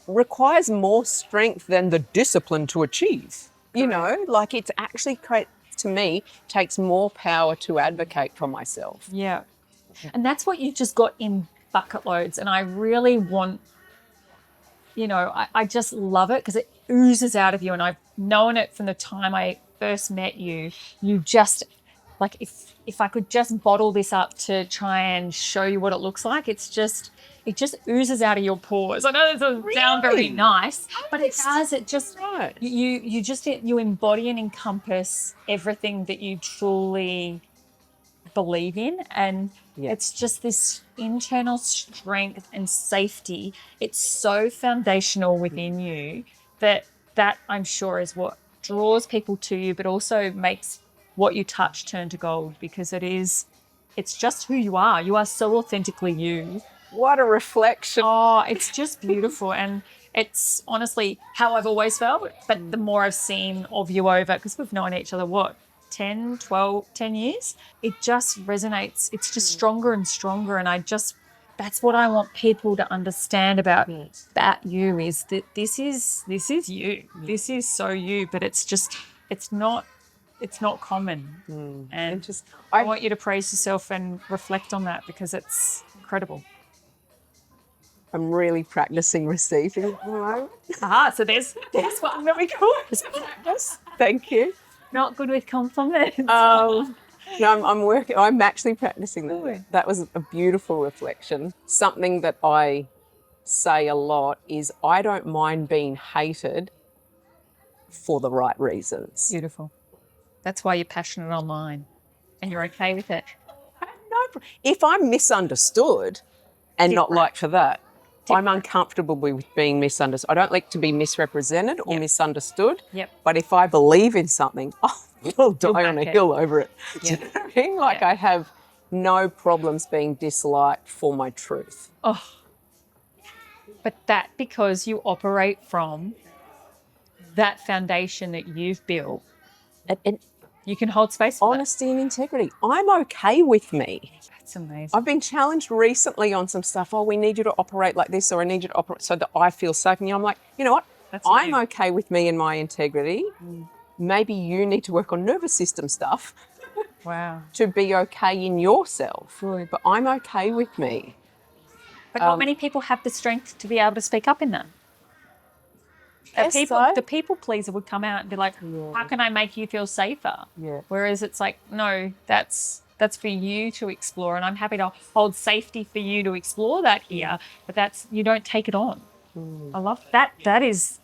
S2: requires more strength than the discipline to achieve. You know, like it's actually, to me, takes more power to advocate for myself.
S1: Yeah. And that's what you've just got in bucket loads. And I really want, I just love it because it oozes out of you. And I've known it from the time I first met you. You just, like, if I could just bottle this up to try and show you what it looks like, it just oozes out of your pores. I know that doesn't sound very nice, but it does. It just, you embody and encompass everything that you truly believe in. And it's just this internal strength and safety. It's so foundational within you that I'm sure is what draws people to you, but also makes what you touch turn to gold, because it's just who you are. You are so authentically you.
S2: What a reflection.
S1: Oh, it's just beautiful. And it's honestly how I've always felt. But the more I've seen of you over, because we've known each other, 10 years, it just resonates. It's just stronger and stronger. And that's what I want people to understand about you, is that this is you. This is so you, but it's not common. And I want you to praise yourself and reflect on that, because it's incredible.
S2: I'm really practicing receiving at the moment.
S1: So there's one that we call practice.
S2: Thank you.
S1: Not good with compliments.
S2: No, I'm actually practicing that. That was a beautiful reflection. Something that I say a lot is I don't mind being hated for the right reasons.
S1: Beautiful. That's why you're passionate online and you're okay with it.
S2: If I'm misunderstood and not liked for that, I'm uncomfortable with being misunderstood. I don't like to be misrepresented or misunderstood.
S1: Yep.
S2: But if I believe in something, I'll die on a hill over it. Do you know what I mean? Like I have no problems being disliked for my truth.
S1: Oh. But that because you operate from that foundation that you've built, and you can hold space for
S2: honesty and integrity. I'm okay with me.
S1: That's amazing.
S2: I've been challenged recently on some stuff. We need you to operate like this, or I need you to operate so that I feel safe. And I'm like, you know what? I'm okay with me and my integrity. Maybe you need to work on nervous system stuff.
S1: Wow.
S2: to be okay in yourself.
S1: Good.
S2: But I'm okay with me.
S1: But not many people have the strength to be able to speak up in that. The people pleaser would come out and be like, how can I make you feel safer?
S2: Yeah.
S1: Whereas it's like, no, that's for you to explore. And I'm happy to hold safety for you to explore that here. But you don't take it on. I love that. That is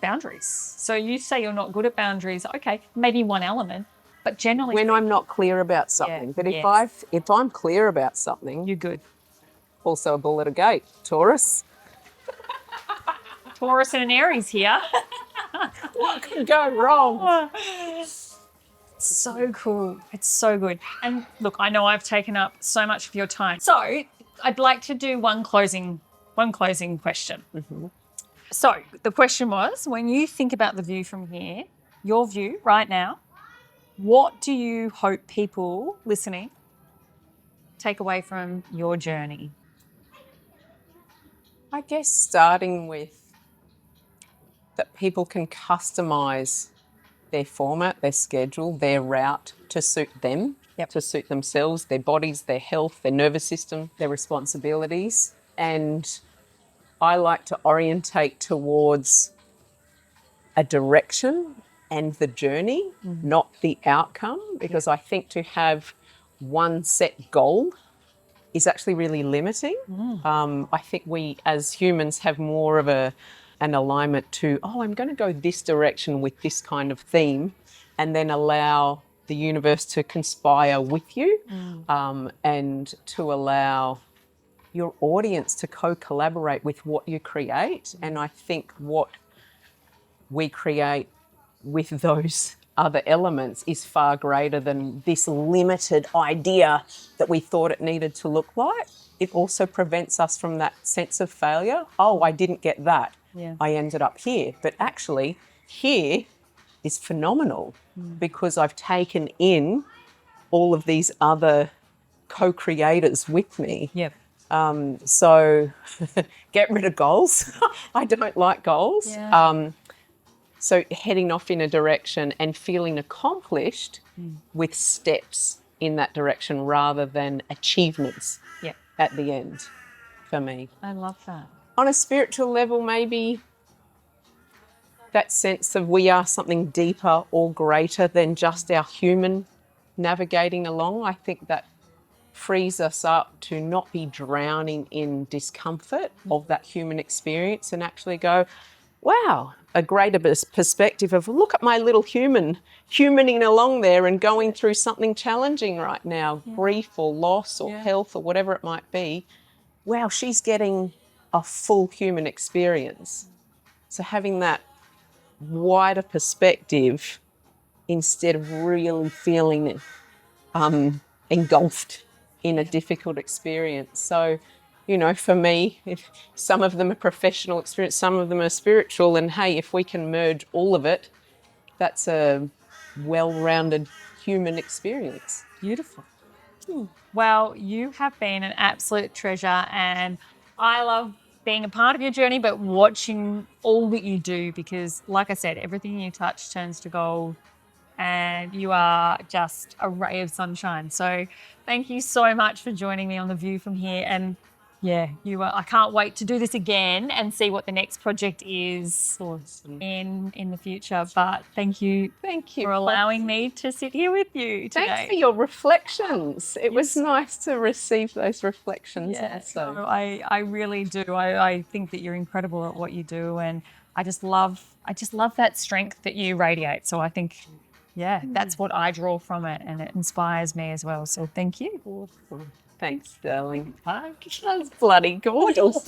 S1: boundaries. So you say you're not good at boundaries. Okay, maybe one element, but generally
S2: When I'm not clear about something. But if I'm clear about something,
S1: you're good.
S2: also a bull at a gate, Taurus.
S1: Taurus and an Aries here.
S2: What could go wrong?
S1: So cool. It's so good. And look, I know I've taken up so much of your time. So I'd like to do one closing question. So the question was, when you think about the view from here, your view right now, what do you hope people listening take away from your journey?
S2: I guess starting with that people can customise their format, their schedule, their route to suit them, to suit themselves, their bodies, their health, their nervous system, their responsibilities. And I like to orientate towards a direction and the journey, not the outcome, because I think to have one set goal is actually really limiting. I think we as humans have more of an alignment to, I'm going to go this direction with this kind of theme, and then allow the universe to conspire with you, and to allow your audience to co-collaborate with what you create. And I think what we create with those other elements is far greater than this limited idea that we thought it needed to look like. It also prevents us from that sense of failure. Oh, I didn't get that. I ended up here. But actually, here is phenomenal because I've taken in all of these other co-creators with me. So get rid of goals. I don't like goals. So heading off in a direction and feeling accomplished with steps in that direction rather than achievements at the end for me.
S1: I love that.
S2: On a spiritual level, maybe that sense of we are something deeper or greater than just our human navigating along. I think that frees us up to not be drowning in discomfort of that human experience and actually go, wow, a greater perspective of look at my little humaning along there and going through something challenging right now, grief or loss or health or whatever it might be. Wow, she's getting a full human experience. So having that wider perspective instead of really feeling engulfed in a difficult experience. So, for me, if some of them are professional experience, some of them are spiritual, and hey, if we can merge all of it, that's a well-rounded human experience.
S1: Beautiful. Well, you have been an absolute treasure, and I love being a part of your journey, but watching all that you do because, like I said, everything you touch turns to gold. And you are just a ray of sunshine. So thank you so much for joining me on The View from here. And I can't wait to do this again and see what the next project is in the future. But thank you for allowing me to sit here with you today.
S2: Thanks for your reflections. It was nice to receive those reflections.
S1: So I really do. I think that you're incredible at what you do, and I just love that strength that you radiate. So I think that's what I draw from it, and it inspires me as well. So thank you.
S2: Thanks, darling. That's bloody gorgeous.